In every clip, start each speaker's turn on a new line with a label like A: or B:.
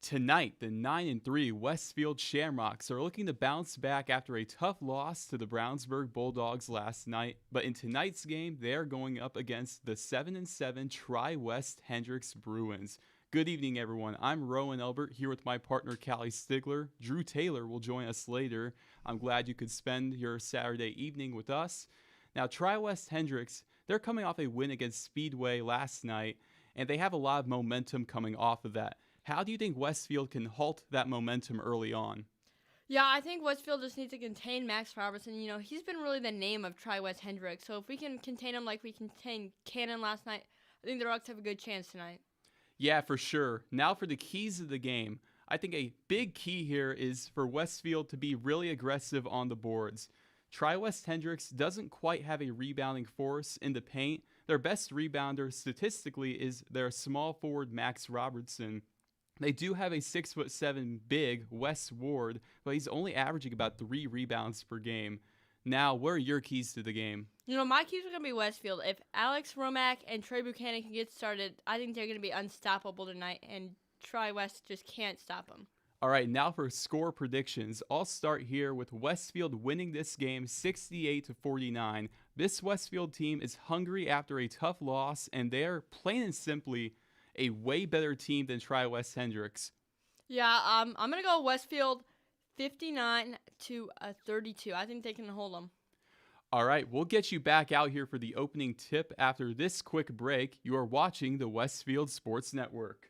A: Tonight, the 9-3 Westfield Shamrocks are looking to bounce back after a tough loss to the Brownsburg Bulldogs last night. But in tonight's game, they are going up against the 7-7 Tri-West Bruins. Good evening, everyone. I'm Rowan Elbert here with my partner Callie Stigler. Drew Taylor will join us later. I'm glad you could spend your Saturday evening with us. Now, Tri-West Hendricks, they're coming off a win against Speedway last night, and they have a lot of momentum coming off of that. How do you think Westfield can halt that momentum early on?
B: Yeah, I think Westfield just needs to contain Max Robertson. He's been really the name of Tri-West Hendricks. So if we can contain him like we contained Cannon last night, I think the Rocks have a good chance tonight.
A: Yeah, for sure. Now for the keys of the game. I think a big key here is for Westfield to be really aggressive on the boards. Tri-West Hendricks doesn't quite have a rebounding force in the paint. Their best rebounder statistically is their small forward Max Robertson. They do have a 6'7" big Wes Ward, but he's only averaging about 3 rebounds per game. Now, what are your keys to the game?
B: My keys are going to be Westfield. If Alex Romack and Trey Buchanan can get started, I think they're going to be unstoppable tonight, and Tri-West just can't stop them.
A: All right, now for score predictions. I'll start here with Westfield winning this game 68-49. This Westfield team is hungry after a tough loss, and they're plain and simply a way better team than Tri-West Hendricks.
B: Yeah, I'm going to go Westfield 59-32. I think they can hold them.
A: All right, we'll get you back out here for the opening tip after this quick break. You are watching the Westfield Sports Network.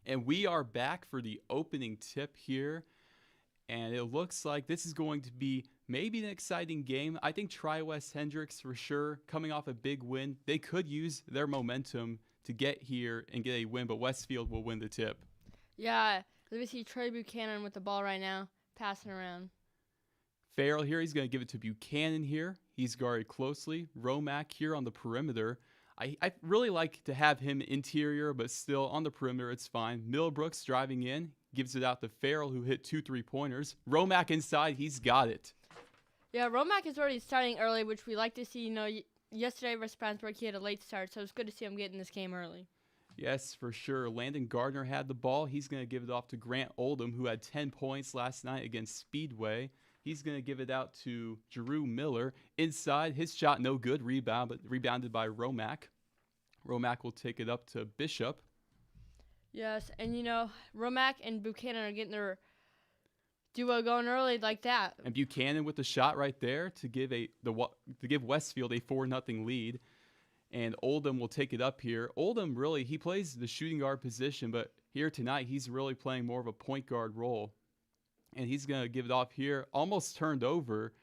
A: And we are back for the opening tip here. And it looks like this is going to be maybe an exciting game. I think Tri-West Hendricks for sure, coming off a big win. They could use their momentum to get here and get a win, but Westfield will win the tip.
B: Yeah, let me see Trey Buchanan with the ball right now, passing around.
A: Farrell here, he's going to give it to Buchanan here. He's guarded closely. Romack here on the perimeter. I really like to have him interior, but still on the perimeter, it's fine. Millbrooks driving in, gives it out to Farrell, who hit 2 3-pointers. Romack inside, he's got it.
B: Yeah, Romack is already starting early, which we like to see. You know, yesterday versus Brownsburg, he had a late start, so it's good to see him get in this game early.
A: Yes, for sure. Landon Gardner had the ball. He's going to give it off to Grant Oldham, who had 10 points last night against Speedway. He's going to give it out to Drew Miller. Inside, his shot no good. Rebounded by Romack. Romack will take it up to Bishop.
B: Yes, and you know, Romack and Buchanan are getting their duo going early like that.
A: And Buchanan with the shot right there to give Westfield a 4-0 lead. And Oldham will take it up here. Oldham really, he plays the shooting guard position, but here tonight he's really playing more of a point guard role. And he's going to give it off here, almost turned over.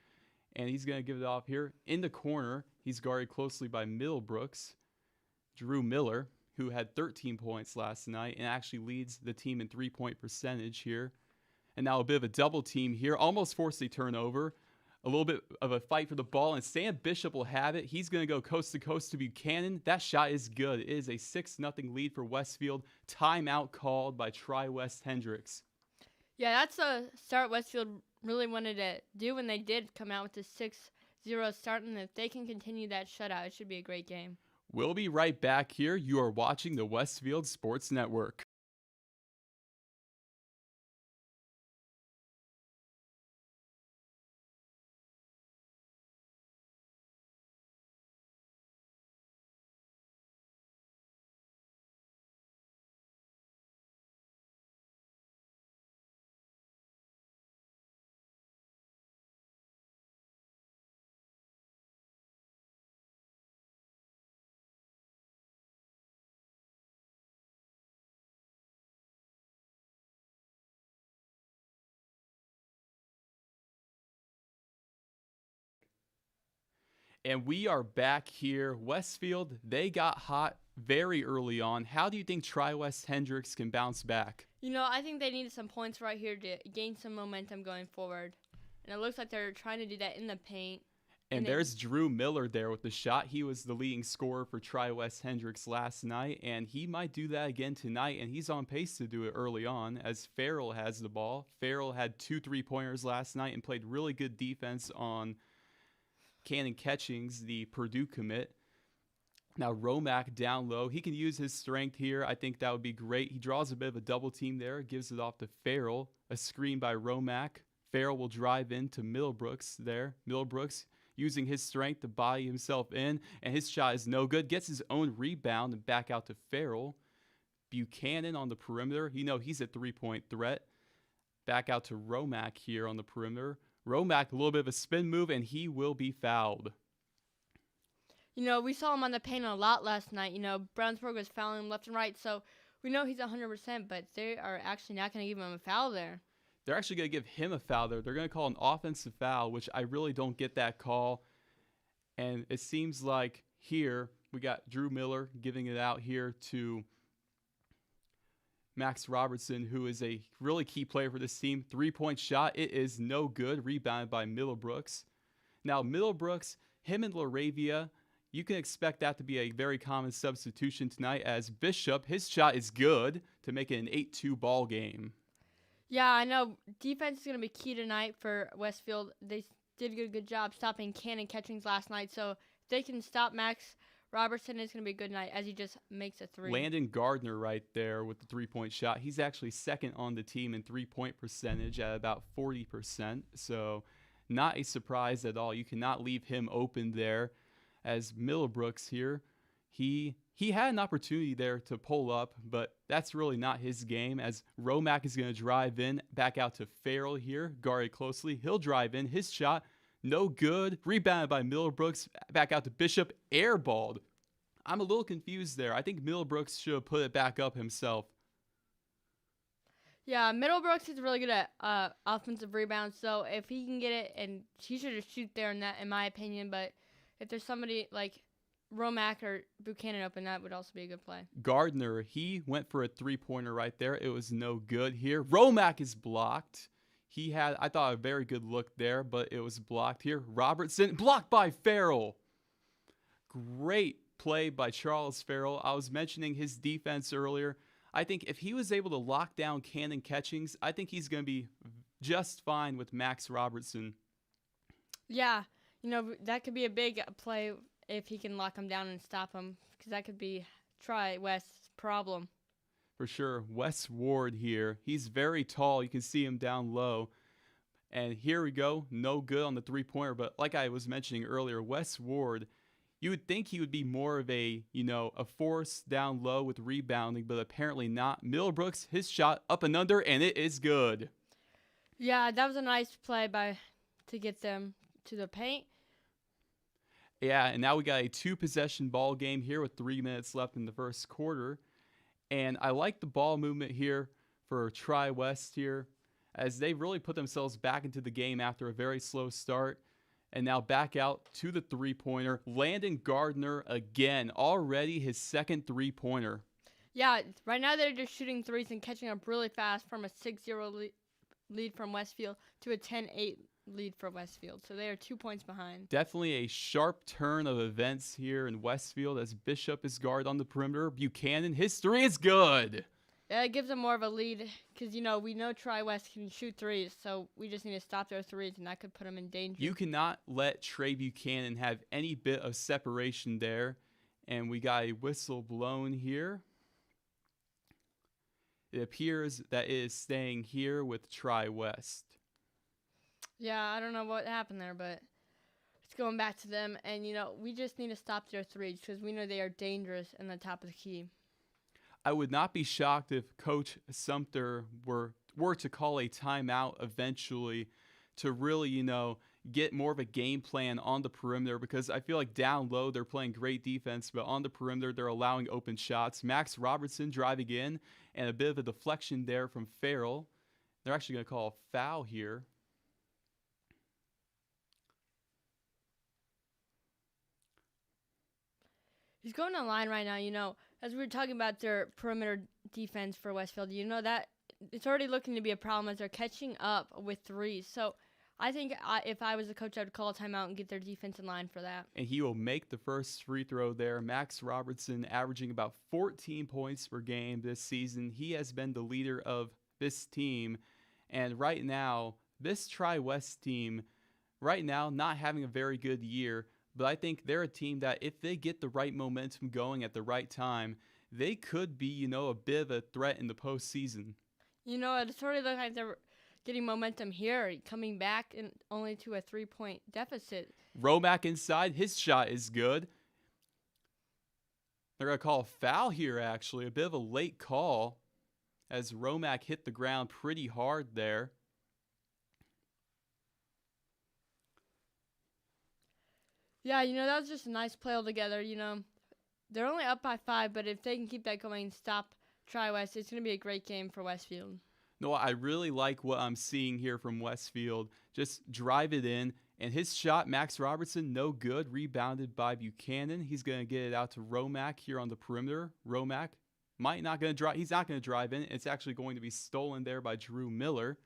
A: And he's going to give it off here in the corner. He's guarded closely by Millbrooks. Drew Miller, who had 13 points last night and actually leads the team in 3-point percentage here. And now a bit of a double team here, almost forced a turnover. A little bit of a fight for the ball, and Sam Bishop will have it. He's going to go coast to coast to Buchanan. That shot is good. It is a 6-0 lead for Westfield. Timeout called by Tri-West Hendricks.
B: Yeah, that's a start Westfield really wanted to do when they did come out with the 6-0 start, and if they can continue that shutout, it should be a great game.
A: We'll be right back here. You are watching the Westfield Sports Network. And we are back here. Westfield, they got hot very early on. How do you think Tri-West Hendricks can bounce back?
B: You know, I think they needed some points right here to gain some momentum going forward. And it looks like they're trying to do that in the paint.
A: And there's Drew Miller there with the shot. He was the leading scorer for Tri-West Hendricks last night, and he might do that again tonight, and he's on pace to do it early on as Farrell has the ball. Farrell had 2 3-pointers last night and played really good defense on Cannon Catchings, the Purdue commit. Now Romack down low. He can use his strength here. I think that would be great. He draws a bit of a double team there, gives it off to Farrell. A screen by Romack. Farrell will drive into Millbrooks there. Millbrooks using his strength to buy himself in, and his shot is no good. Gets his own rebound and back out to Farrell. Buchanan on the perimeter. You know he's a 3-point threat. Back out to Romack here on the perimeter. Romack, a little bit of a spin move, and he will be fouled.
B: You know, we saw him on the paint a lot last night. You know, Brownsburg was fouling him left and right, so we know he's 100%, but they are actually not going to give him a foul there.
A: They're actually going to give him a foul there. They're going to call an offensive foul, which I really don't get that call. And it seems like here we got Drew Miller giving it out here to Max Robertson, who is a really key player for this team. 3-point shot. It is no good. Rebounded by Millbrooks. Now, Millbrooks, him and Laravia, you can expect that to be a very common substitution tonight as Bishop, his shot is good to make it an 8-2 ball game.
B: Yeah, I know. Defense is going to be key tonight for Westfield. They did a good job stopping Cannon Catchings last night, so if they can stop Max Robertson, it's going to be a good night as he just makes a 3.
A: Landon Gardner right there with the 3-point shot. He's actually second on the team in 3-point percentage at about 40%, so not a surprise at all. You cannot leave him open there as Millbrooks here. He had an opportunity there to pull up, but that's really not his game as Romack is going to drive in, back out to Farrell here, guarded closely. He'll drive in. His shot, no good. Rebounded by Millbrooks, back out to Bishop, airballed. I'm a little confused there. I think Millbrooks should have put it back up himself.
B: Yeah, Middlebrooks is really good at offensive rebounds. So if he can get it, and he should just shoot there in that, in my opinion. But if there's somebody like Romack or Buchanan open, that would also be a good play.
A: Gardner, he went for a three-pointer right there. It was no good here. Romack is blocked. He had, I thought, a very good look there, but it was blocked here. Robertson, blocked by Farrell. Great play by Charles Farrell. I was mentioning his defense earlier. I think if he was able to lock down Cannon Catchings, I think he's going to be just fine with Max Robertson.
B: Yeah, that could be a big play if he can lock him down and stop him, because that could be Tri-West's problem.
A: For sure. Wes Ward here. He's very tall. You can see him down low. And here we go. No good on the three-pointer. But like I was mentioning earlier, Wes Ward, you would think he would be more of a force down low with rebounding, but apparently not. Middlebrooks, his shot up and under, and it is good.
B: Yeah, that was a nice play to get them to the paint.
A: Yeah, and now we got a two-possession ball game here with 3 minutes left in the first quarter. And I like the ball movement here for Tri-West here, as they really put themselves back into the game after a very slow start. And now back out to the three-pointer. Landon Gardner again, already his second three-pointer.
B: Yeah, right now they're just shooting threes and catching up really fast from a 6-0 lead from Westfield to a 10-8 lead for Westfield. So they are 2 points behind.
A: Definitely a sharp turn of events here in Westfield as Bishop is guard on the perimeter. Buchanan, his three is good.
B: Yeah, it gives them more of a lead because, we know Tri-West can shoot threes, so we just need to stop their threes, and that could put them in danger.
A: You cannot let Trey Buchanan have any bit of separation there. And we got a whistle blown here. It appears that it is staying here with Tri-West.
B: Yeah, I don't know what happened there, but it's going back to them. And, we just need to stop their threes because we know they are dangerous in the top of the key.
A: I would not be shocked if Coach Sumter were to call a timeout eventually to really, get more of a game plan on the perimeter, because I feel like down low they're playing great defense, but on the perimeter they're allowing open shots. Max Robertson driving in, and a bit of a deflection there from Farrell. They're actually going to call a foul here.
B: He's going on line right now, as we were talking about their perimeter defense for Westfield, that it's already looking to be a problem as they're catching up with threes. So I think if I was a coach, I would call a timeout and get their defense in line for that.
A: And he will make the first free throw there. Max Robertson averaging about 14 points per game this season. He has been the leader of this team. And right now, this Tri-West team, not having a very good year. But I think they're a team that if they get the right momentum going at the right time, they could be, a bit of a threat in the postseason.
B: It sort of looks like they're getting momentum here, coming back only to a 3-point deficit.
A: Romack inside, his shot is good. They're going to call a foul here, actually. A bit of a late call as Romack hit the ground pretty hard there.
B: Yeah, that was just a nice play altogether. They're only up by 5, but if they can keep that going and stop Tri-West, it's going to be a great game for Westfield.
A: No, I really like what I'm seeing here from Westfield. Just drive it in. And his shot, Max Robertson, no good. Rebounded by Buchanan. He's going to get it out to Romack here on the perimeter. Romack he's not going to drive in. It's actually going to be stolen there by Drew Miller.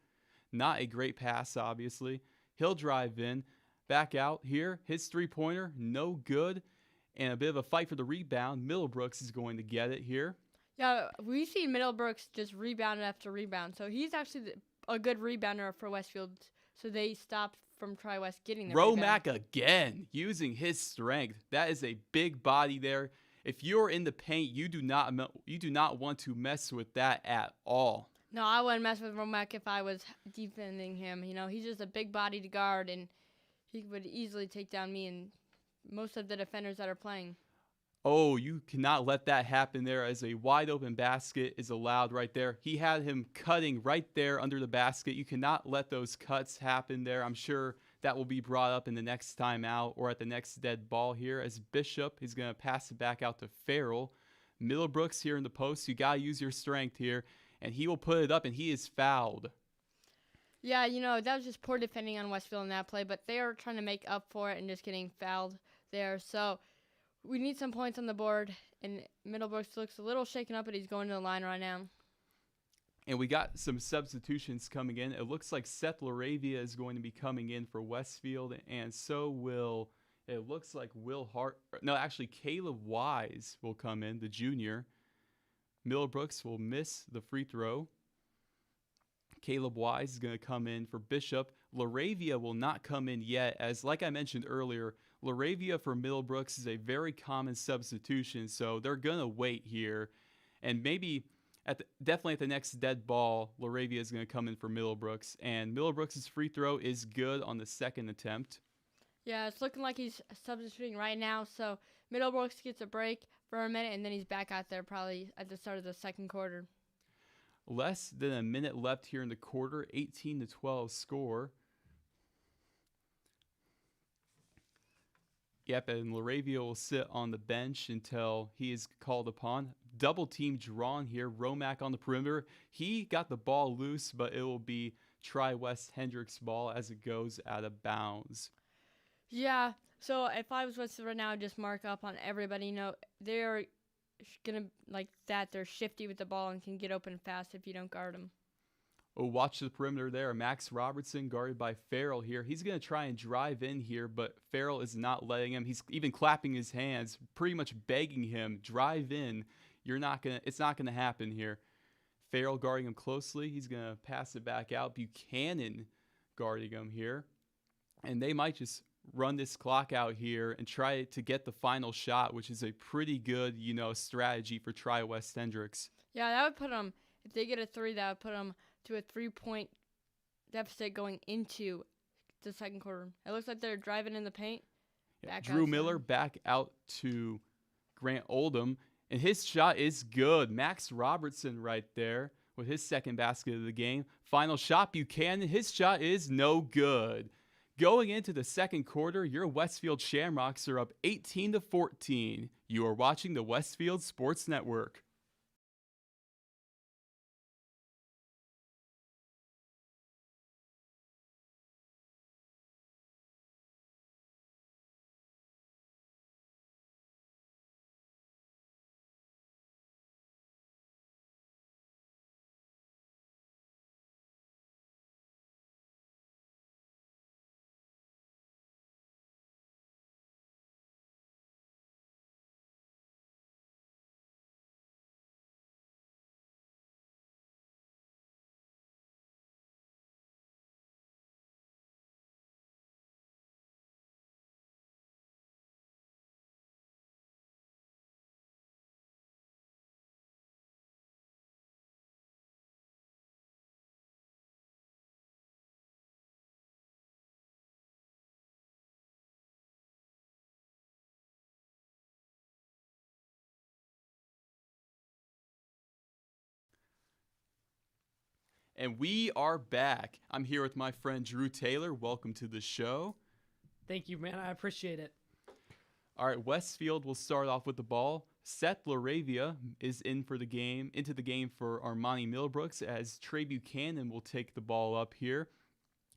A: Not a great pass, obviously. He'll drive in. Back out here, his three-pointer, no good, and a bit of a fight for the rebound. Middlebrooks is going to get it here.
B: Yeah, we see Middlebrooks just rebound after rebound, so he's actually a good rebounder for Westfield, so they stopped from Tri-West getting the
A: Romack again, using his strength. That is a big body there. If you're in the paint, you do not want to mess with that at all.
B: No, I wouldn't mess with Romack if I was defending him. He's just a big body to guard, and he would easily take down me and most of the defenders that are playing.
A: Oh, you cannot let that happen there as a wide open basket is allowed right there. He had him cutting right there under the basket. You cannot let those cuts happen there. I'm sure that will be brought up in the next timeout or at the next dead ball here as Bishop is going to pass it back out to Farrell. Middlebrooks here in the post. You got to use your strength here. and he will put it up, and he is fouled.
B: Yeah, that was just poor defending on Westfield in that play, but they are trying to make up for it and just getting fouled there. So we need some points on the board, and Middlebrooks looks a little shaken up, but he's going to the line right now.
A: And we got some substitutions coming in. It looks like Seth Laravia is going to be coming in for Westfield, and so will, it looks like Caleb Wise will come in, the junior. Middlebrooks will miss the free throw. Caleb Wise is going to come in for Bishop. Laravia will not come in yet, as like I mentioned earlier, Laravia for Middlebrooks is a very common substitution, so they're going to wait here. And maybe definitely at the next dead ball, Laravia is going to come in for Middlebrooks. And Middlebrooks' free throw is good on the second attempt.
B: Yeah, it's looking like he's substituting right now, so Middlebrooks gets a break for a minute, and then he's back out there probably at the start of the second quarter.
A: Less than a minute left here in the quarter, 18-12 score. Yep, and Laravia will sit on the bench until he is called upon. Double team drawn here. Romack on the perimeter. He got the ball loose, but it will be Tri-West Hendricks' ball as it goes out of bounds.
B: Yeah, so if I was Westfield right now, I'd just mark up on everybody. They're going to, like that, they're shifty with the ball and can get open fast if you don't guard them.
A: Oh, watch the perimeter there. Max Robertson guarded by Farrell here. He's going to try and drive in here, but Farrell is not letting him. He's even clapping his hands, pretty much begging him, drive in. It's not going to happen here. Farrell guarding him closely. He's going to pass it back out. Buchanan guarding him here. And they might just run this clock out here and try to get the final shot, which is a pretty good, strategy for Tri-West Hendricks.
B: Yeah, that would put them, if they get a 3, that would put them to a 3-point deficit going into the second quarter. It looks like they're driving in the paint.
A: Yeah, Drew Miller back out to Grant Oldham, and his shot is good. Max Robertson right there with his second basket of the game. Final shot, Buchanan. His shot is no good. Going into the second quarter, your Westfield Shamrocks are up 18-14. You are watching the Westfield Sports Network. And we are back. I'm here with my friend Drew Taylor. Welcome to the show.
C: Thank you, man. I appreciate it.
A: All right, Westfield will start off with the ball. Seth Laravia is into the game for Armani Middlebrooks, as Trey Buchanan will take the ball up here,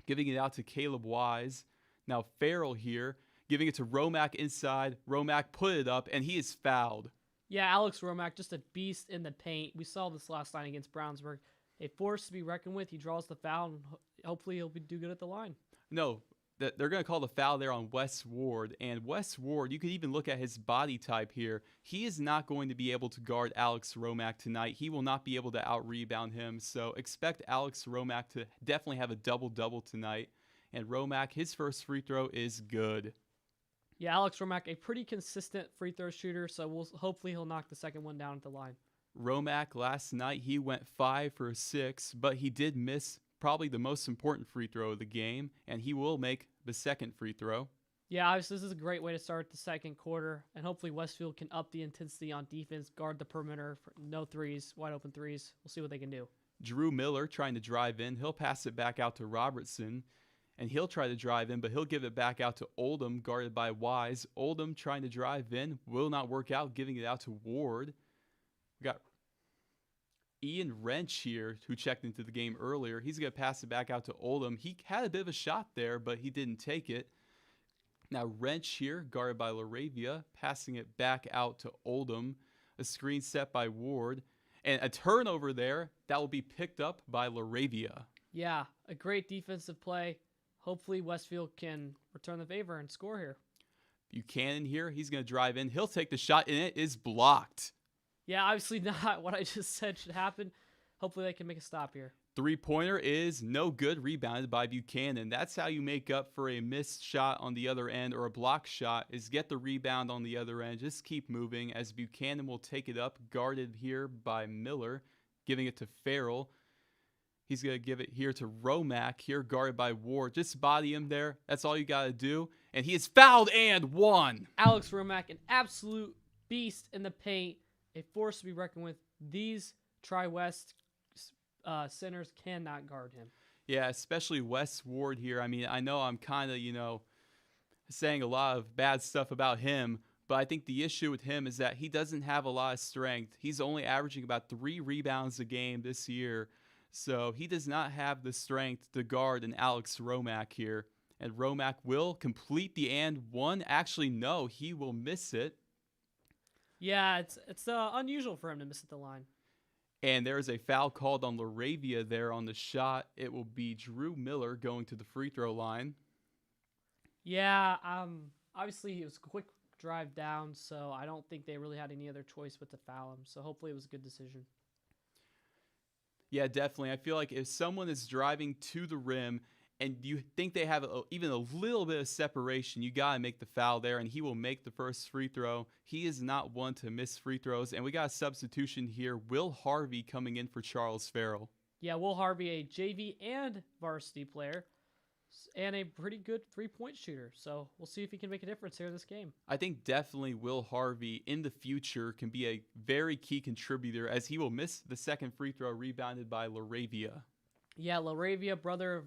A: giving it out to Caleb Wise. Now Farrell here, giving it to Romack inside. Romack put it up, and he is fouled.
C: Yeah, Alex Romack, just a beast in the paint. We saw this last night against Brownsburg. A force to be reckoned with. He draws the foul, and hopefully he'll do good at the line.
A: No, they're going to call the foul there on Wes Ward. And Wes Ward, you could even look at his body type here. He is not going to be able to guard Alex Romack tonight. He will not be able to out-rebound him. So expect Alex Romack to definitely have a double-double tonight. And Romack, his first free throw is good.
C: Yeah, Alex Romack, a pretty consistent free throw shooter, so hopefully he'll knock the second one down at the line.
A: Romack last night, he went 5 for 6, but he did miss probably the most important free throw of the game, and he will make the second free throw.
C: Yeah, obviously this is a great way to start the second quarter, and hopefully Westfield can up the intensity on defense, guard the perimeter, for no threes, wide open threes. We'll see what they can do.
A: Drew Miller trying to drive in. He'll pass it back out to Robertson, and he'll try to drive in, but he'll give it back out to Oldham, guarded by Wise. Oldham trying to drive in, will not work out, giving it out to Ward. We got Ian Wrench here, who checked into the game earlier. He's going to pass it back out to Oldham. He had a bit of a shot there, but he didn't take it. Now Wrench here, guarded by Laravia, passing it back out to Oldham. A screen set by Ward. And a turnover there that will be picked up by Laravia.
C: Yeah, a great defensive play. Hopefully Westfield can return the favor and score here.
A: Buchanan here, he's going to drive in. He'll take the shot, and it is blocked.
C: Yeah, obviously not what I just said should happen. Hopefully they can make a stop here.
A: Three-pointer is no good, rebounded by Buchanan. That's how you make up for a missed shot on the other end or a block shot, is get the rebound on the other end. Just keep moving as Buchanan will take it up, guarded here by Miller, giving it to Farrell. He's going to give it here to Romack, here guarded by Ward. Just body him there. That's all you got to do. And he is fouled and won.
C: Alex Romack, an absolute beast in the paint, a force to be reckoned with. These Tri-West centers cannot guard him.
A: Yeah, especially Wes Ward here. I mean, I know I'm kind of, saying a lot of bad stuff about him, but I think the issue with him is that he doesn't have a lot of strength. He's only averaging about 3 rebounds a game this year. So he does not have the strength to guard an Alex Romack here. And Romack will complete the and one. Actually, no, he will miss it.
C: Yeah, it's unusual for him to miss at the line.
A: And there is a foul called on Laravia there on the shot. It will be Drew Miller going to the free throw line.
C: Yeah, obviously it was a quick drive down, so I don't think they really had any other choice but to foul him. So hopefully it was a good decision.
A: Yeah, definitely. I feel like if someone is driving to the rim and you think they have even a little bit of separation, you got to make the foul there, and he will make the first free throw. He is not one to miss free throws, and we got a substitution here. Will Harvey coming in for Charles Farrell.
C: Yeah, Will Harvey, a JV and varsity player, and a pretty good three-point shooter. So we'll see if he can make a difference here in this game.
A: I think definitely Will Harvey in the future can be a very key contributor, as he will miss the second free throw rebounded by Laravia.
C: Yeah, Laravia, brother of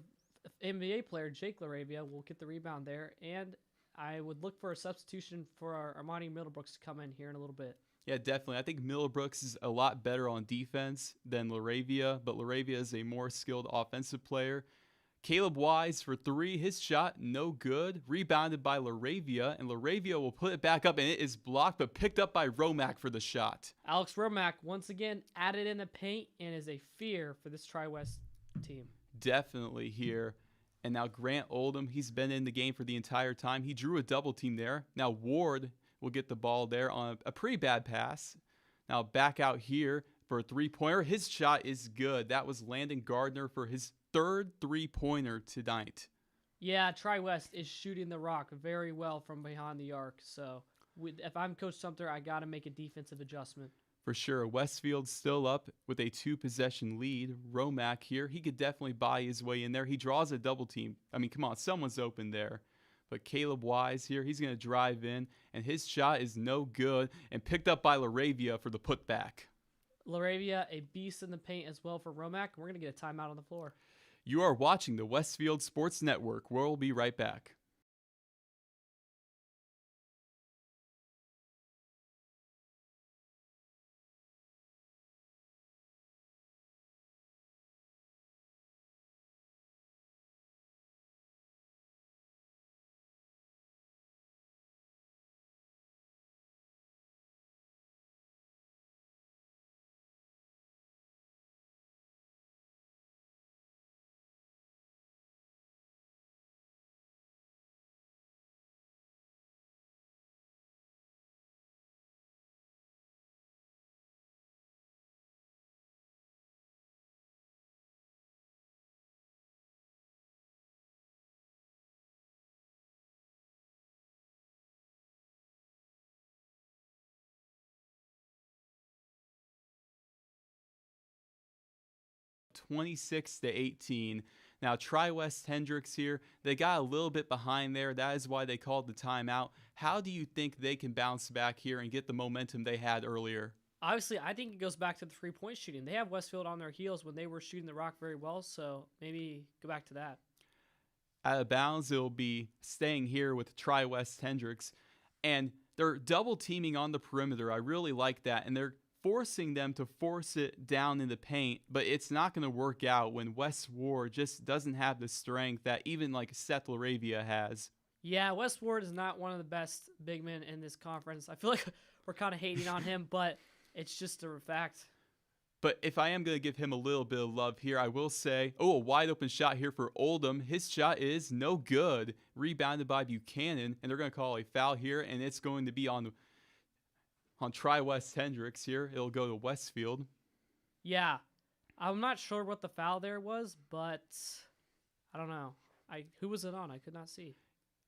C: NBA player Jake Laravia, will get the rebound there, and I would look for a substitution for our Armani Middlebrooks to come in here in a little bit.
A: Yeah, definitely. I think Middlebrooks is a lot better on defense than Laravia, but Laravia is a more skilled offensive player. Caleb Wise for 3, his shot no good, rebounded by Laravia, and Laravia will put it back up, and it is blocked but picked up by Romack for the shot.
C: Alex Romack once again added in the paint and is a fear for this Tri-West team.
A: Definitely here. And now Grant Oldham, he's been in the game for the entire time. He drew a double team there. Now Ward will get the ball there on a pretty bad pass. Now back out here for a three-pointer. His shot is good. That was Landon Gardner for his 3rd three-pointer tonight.
C: Yeah, Tri-West is shooting the rock very well from behind the arc. So if I'm Coach Sumter, I got to make a defensive adjustment.
A: For sure. Westfield's still up with a 2-possession lead. Romack here, he could definitely buy his way in there. He draws a double team. I mean, come on, someone's open there. But Caleb Wise here, he's going to drive in, and his shot is no good, and picked up by Laravia for the putback.
C: Laravia, a beast in the paint as well for Romack. We're going to get a timeout on the floor.
A: You are watching the Westfield Sports Network. We'll be right back. (26-18). Now, Tri-West Hendricks here, they got a little bit behind there. That is why they called the timeout. How do you think they can bounce back here and get the momentum they had earlier?
C: Obviously, I think it goes back to the three-point shooting. They have Westfield on their heels when they were shooting the rock very well, so maybe go back to that.
A: Out of bounds, it'll be staying here with Tri-West Hendricks. And they're double teaming on the perimeter. I really like that. And they're forcing them to force it down in the paint, but it's not going to work out when Wes Ward just doesn't have the strength that even like Seth Laravia has.
C: Yeah, Wes Ward is not one of the best big men in this conference. I feel like we're kind of hating on him, but it's just a fact.
A: But if I am going to give him a little bit of love here, I will say, a wide open shot here for Oldham. His shot is no good. Rebounded by Buchanan, and they're going to call a foul here, and it's going to be on Tri-West Hendricks here. It'll go to Westfield.
C: Yeah, I'm not sure what the foul there was, but I don't know. Who was it on? I could not see.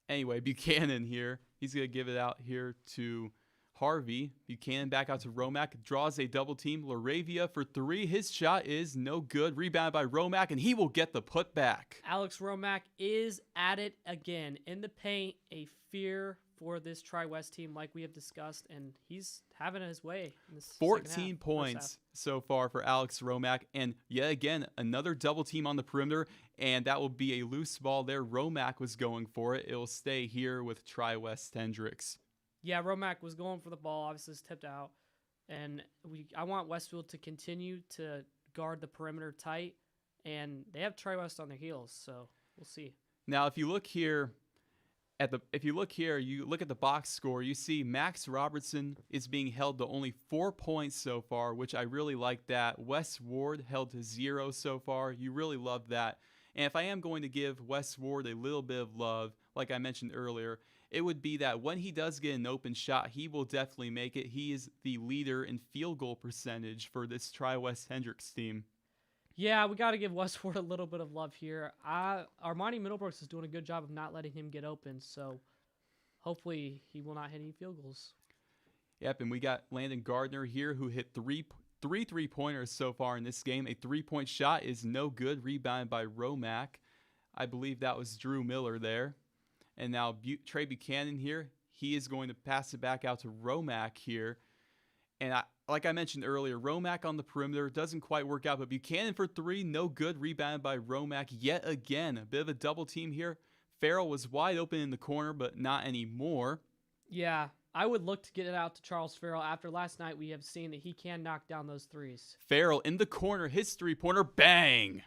A: Anyway, Buchanan here. He's going to give it out here to Harvey. Buchanan back out to Romack. Draws a double team. Laravia for three. His shot is no good. Rebounded by Romack, and he will get the putback.
C: Alex Romack is at it again. In the paint, a fear for this Tri-West team like we have discussed, and he's having his way in this
A: 14 points so far for Alex Romack, and yet again, another double team on the perimeter, and that will be a loose ball there. Romack was going for it. It will stay here with Tri-West Hendricks.
C: Yeah, Romack was going for the ball. Obviously, it's tipped out. And I want Westfield to continue to guard the perimeter tight. And they have Tri-West on their heels, so we'll see.
A: Now, if you look here, you look at the box score, you see Max Robertson is being held to only 4 points so far, which I really like that. Wes Ward held to 0 so far. You really love that. And if I am going to give Wes Ward a little bit of love, like I mentioned earlier, it would be that when he does get an open shot, he will definitely make it. He is the leader in field goal percentage for this Tri-West Hendricks team.
C: Yeah, we got to give Westford a little bit of love here. Armani Middlebrooks is doing a good job of not letting him get open, so hopefully he will not hit any field goals.
A: Yep, and we got Landon Gardner here who hit three three-pointers so far in this game. A three-point shot is no good, rebounded by Romack. I believe that was Drew Miller there. And now Trey Buchanan here, he is going to pass it back out to Romack here. And like I mentioned earlier, Romack on the perimeter doesn't quite work out, but Buchanan for three, no good, rebounded by Romack yet again. A bit of a double team here. Farrell was wide open in the corner, but not anymore.
C: Yeah, I would look to get it out to Charles Farrell. After last night, we have seen that he can knock down those threes.
A: Farrell in the corner, his three-pointer, bang!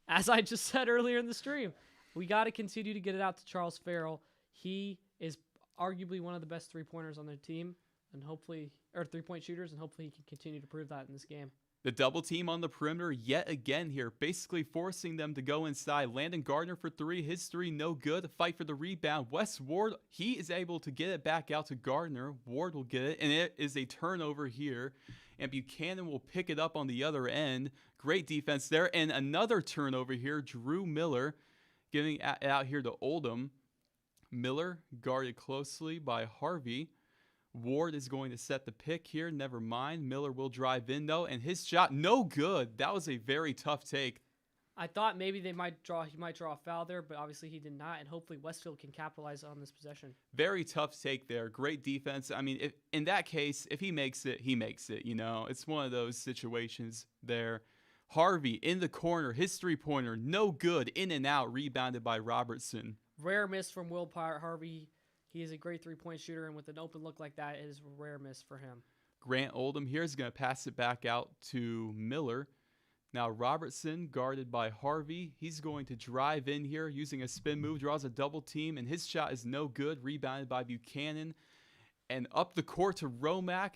C: As I just said earlier in the stream, we got to continue to get it out to Charles Farrell. He is arguably one of the best three-pointers on their team, and hopefully, or three-point shooters, and hopefully he can continue to prove that in this game.
A: The double team on the perimeter yet again here, basically forcing them to go inside. Landon Gardner for three, his three no good. Fight for the rebound. Wes Ward, he is able to get it back out to Gardner. Ward will get it, and it is a turnover here. And Buchanan will pick it up on the other end. Great defense there, and another turnover here. Drew Miller giving it out here to Oldham. Miller guarded closely by Harvey. Ward is going to set the pick here. Never mind. Miller will drive in, though, and his shot, no good. That was a very tough take.
C: I thought maybe he might draw a foul there, but obviously he did not, and hopefully Westfield can capitalize on this possession.
A: Very tough take there. Great defense. I mean, in that case, if he makes it, he makes it. You know, it's one of those situations there. Harvey in the corner, his three-pointer, no good. In and out, rebounded by Robertson.
C: Rare miss from Will Harvey. He is a great three-point shooter, and with an open look like that, it is a rare miss for him.
A: Grant Oldham here is going to pass it back out to Miller. Now Robertson, guarded by Harvey. He's going to drive in here using a spin move, draws a double team, and his shot is no good, rebounded by Buchanan. And up the court to Romack.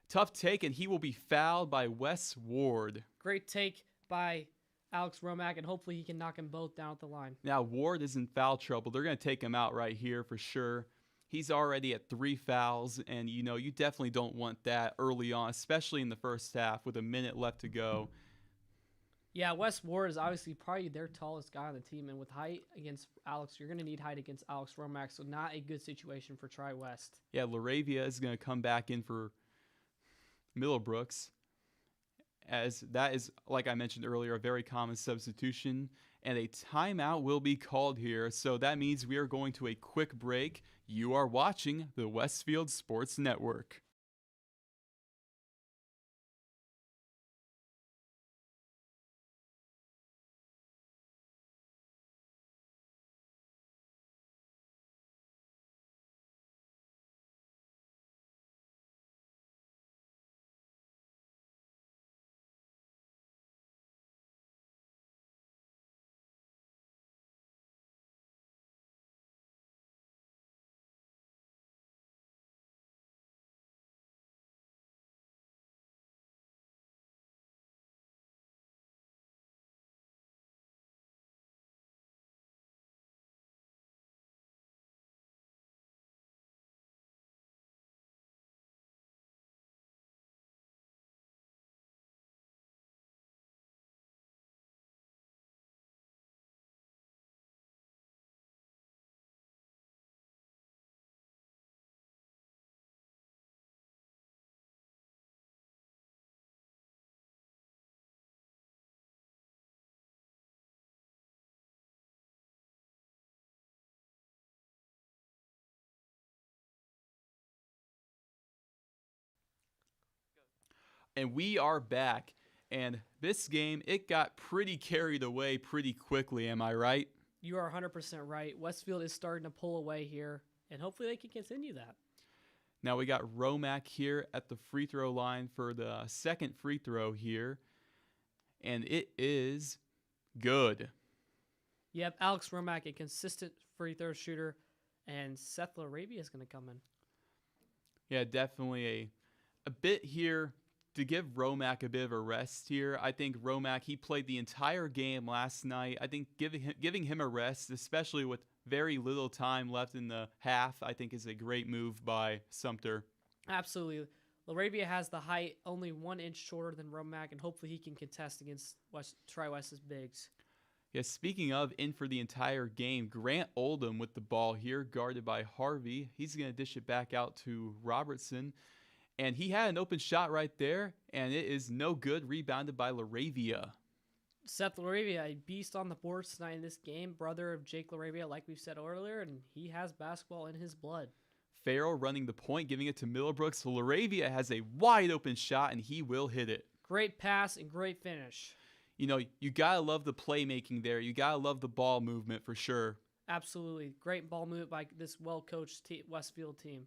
A: Tough take, and he will be fouled by Wes Ward.
C: Great take by Alex Romack, and hopefully he can knock them both down at the line.
A: Now Ward is in foul trouble. They're going to take him out right here for sure. He's already at 3 fouls, and you know you definitely don't want that early on, especially in the first half with a minute left to go.
C: Yeah, Wes Ward is obviously probably their tallest guy on the team, and with height against Alex, you're going to need height against Alex Romack, so not a good situation for Tri-West.
A: Yeah, Laravia is going to come back in for Middlebrooks, as that is, like I mentioned earlier, a very common substitution, and a timeout will be called here, so that means we are going to a quick break. You are watching the Westfield Sports Network. And we are back. And this game, it got pretty carried away pretty quickly, am I right?
C: You are 100% right. Westfield is starting to pull away here, and hopefully they can continue that.
A: Now we got Romack here at the free throw line for the second free throw here. And it is good.
C: Yep, Alex Romack, a consistent free throw shooter, and Seth Larabia is going to come in.
A: Yeah, definitely a bit here to give Romack a bit of a rest here. I think Romack, he played the entire game last night. I think giving him a rest, especially with very little time left in the half, I think is a great move by Sumter.
C: Absolutely. Larabia has the height, only 1 inch shorter than Romack, and hopefully he can contest against Tri-West's bigs.
A: Yeah, speaking of in for the entire game, Grant Oldham with the ball here, guarded by Harvey. He's going to dish it back out to Robertson. And he had an open shot right there, and it is no good, rebounded by Laravia.
C: Seth Larabia, a beast on the boards tonight in this game, brother of Jake Larabia, like we've said earlier, and he has basketball in his blood.
A: Farrell running the point, giving it to Middlebrooks. Laravia has a wide open shot, and he will hit it.
C: Great pass and great finish.
A: You know, you got to love the playmaking there. You got to love the ball movement for sure.
C: Absolutely. Great ball movement by this well-coached Westfield team.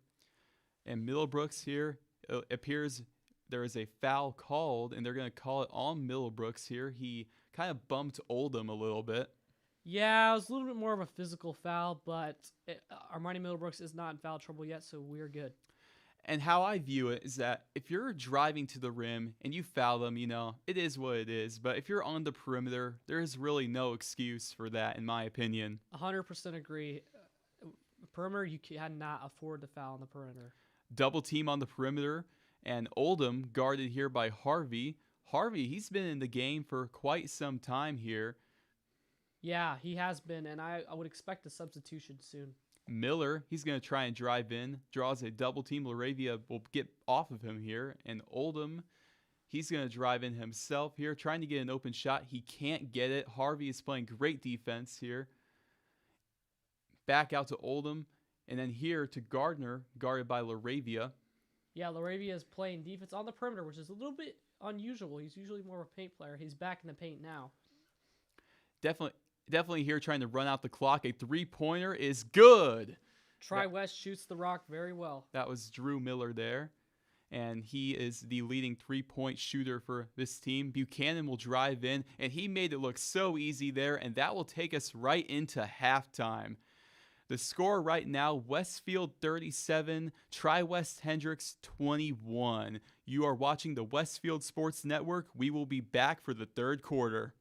A: And Middlebrooks here, it appears there is a foul called, and they're going to call it on Middlebrooks here. He kind of bumped Oldham a little bit.
C: Yeah, it was a little bit more of a physical foul, but Armani Middlebrooks is not in foul trouble yet, so we're good.
A: And how I view it is that if you're driving to the rim and you foul them, you know, it is what it is. But if you're on the perimeter, there's really no excuse for that, in my opinion.
C: 100% agree. Perimeter, you cannot afford to foul on the perimeter.
A: Double team on the perimeter, and Oldham guarded here by Harvey. Harvey, he's been in the game for quite some time here.
C: Yeah, he has been, and I would expect a substitution soon.
A: Miller, he's going to try and drive in, draws a double team. Laravia will get off of him here. And Oldham, he's going to drive in himself here, trying to get an open shot. He can't get it. Harvey is playing great defense here. Back out to Oldham. And then here to Gardner, guarded by Laravia.
C: Yeah, Laravia is playing defense on the perimeter, which is a little bit unusual. He's usually more of a paint player. He's back in the paint now.
A: Definitely here trying to run out the clock. A three-pointer is good.
C: Tri-West shoots the rock very well.
A: That was Drew Miller there. And he is the leading three-point shooter for this team. Buchanan will drive in, and he made it look so easy there, and that will take us right into halftime. The score right now, Westfield 37, Tri-West Hendricks 21. You are watching the Westfield Sports Network. We will be back for the third quarter.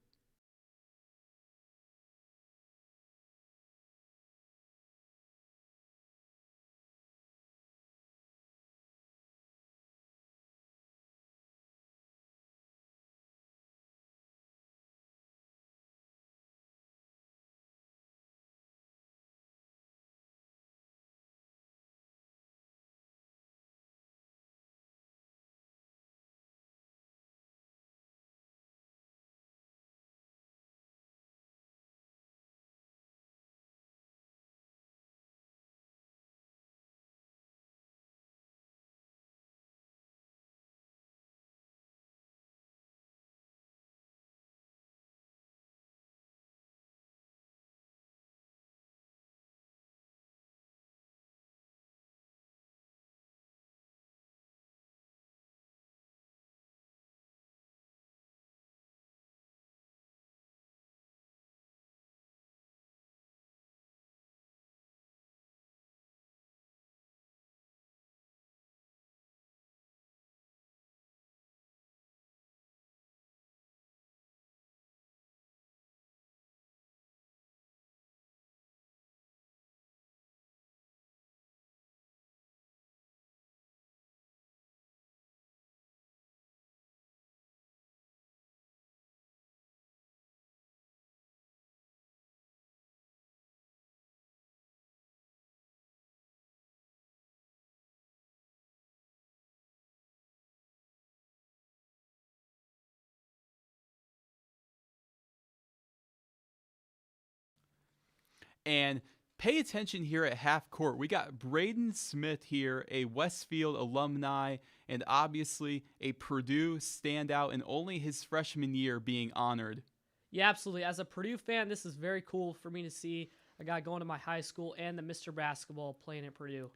A: And pay attention here at half court. We got Braden Smith here, a Westfield alumni, and obviously a Purdue standout in only his freshman year being honored.
C: Yeah, absolutely. As a Purdue fan, this is very cool for me to see a guy going to my high school and the Mr. Basketball playing at Purdue.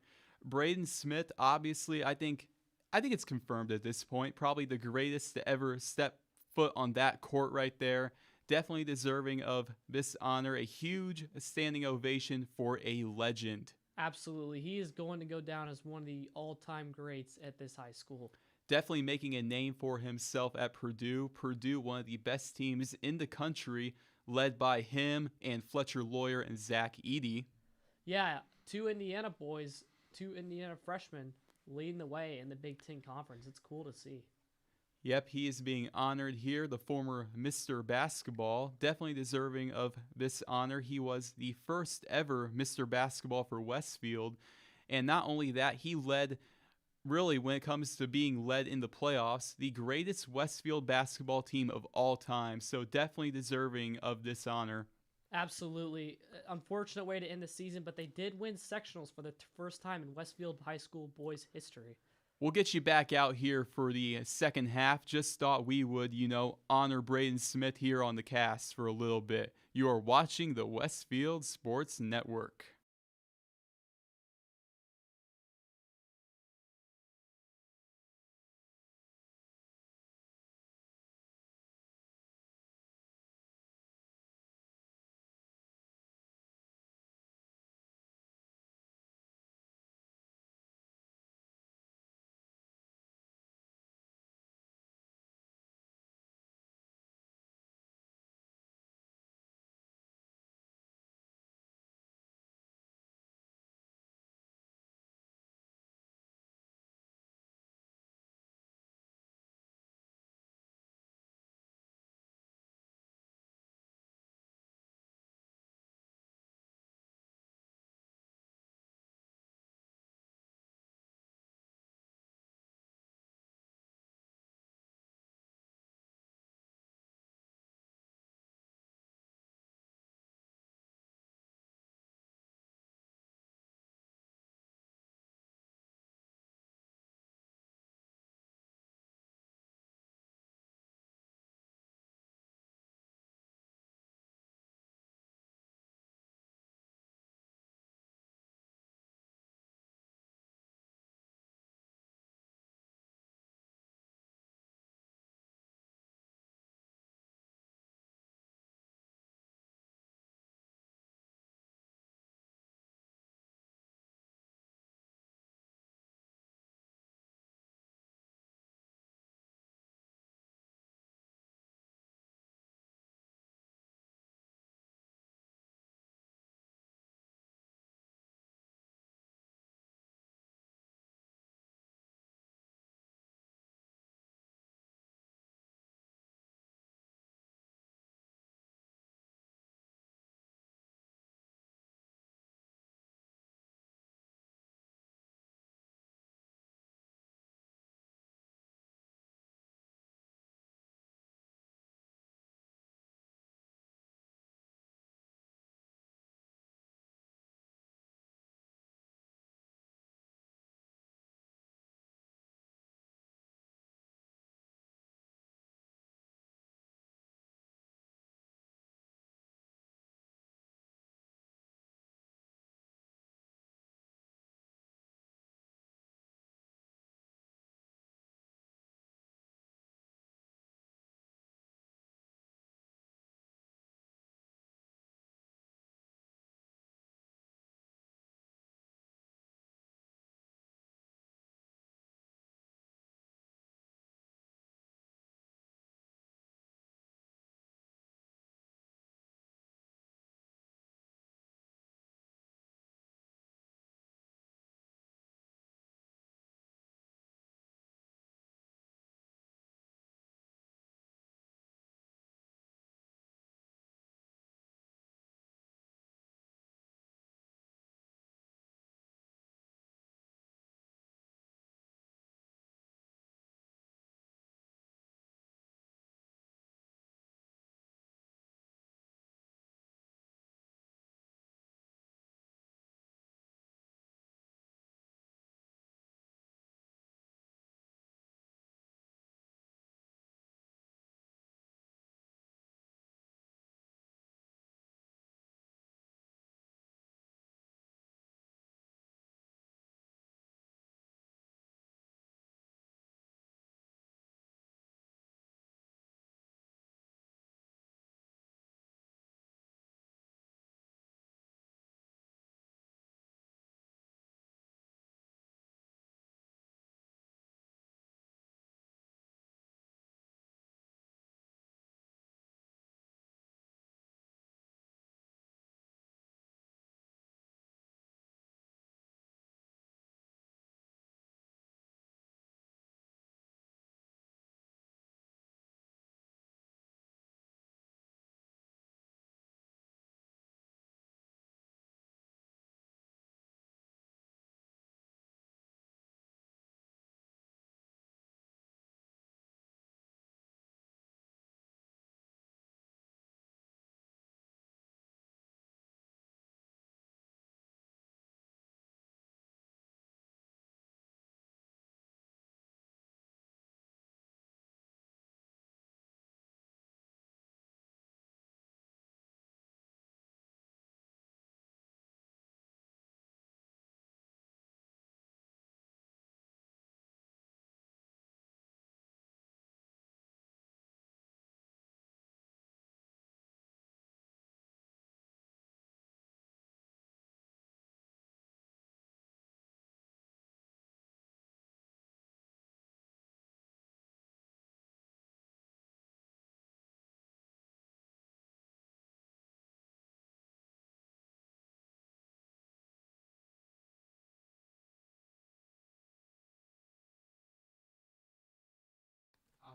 A: Braden Smith, obviously, I think it's confirmed at this point. Probably the greatest to ever step foot on that court right there. Definitely deserving of this honor. A huge standing ovation for a legend.
C: Absolutely. He is going to go down as one of the all-time greats at this high school.
A: Definitely making a name for himself at Purdue. Purdue, one of the best teams in the country, led by him and Fletcher Lawyer and Zach Edey.
C: Yeah, two Indiana boys, two Indiana freshmen leading the way in the Big Ten Conference. It's cool to see.
A: Yep, he is being honored here, the former Mr. Basketball. Definitely deserving of this honor. He was the first ever Mr. Basketball for Westfield. And not only that, he led, really, when it comes to being led in the playoffs, the greatest Westfield basketball team of all time. So definitely deserving of this honor.
C: Absolutely. Unfortunate way to end the season, but they did win sectionals for the first time in Westfield High School boys history.
A: We'll get you back out here for the second half. Just thought we would, honor Braden Smith here on the cast for a little bit. You are watching the Westfield Sports Network.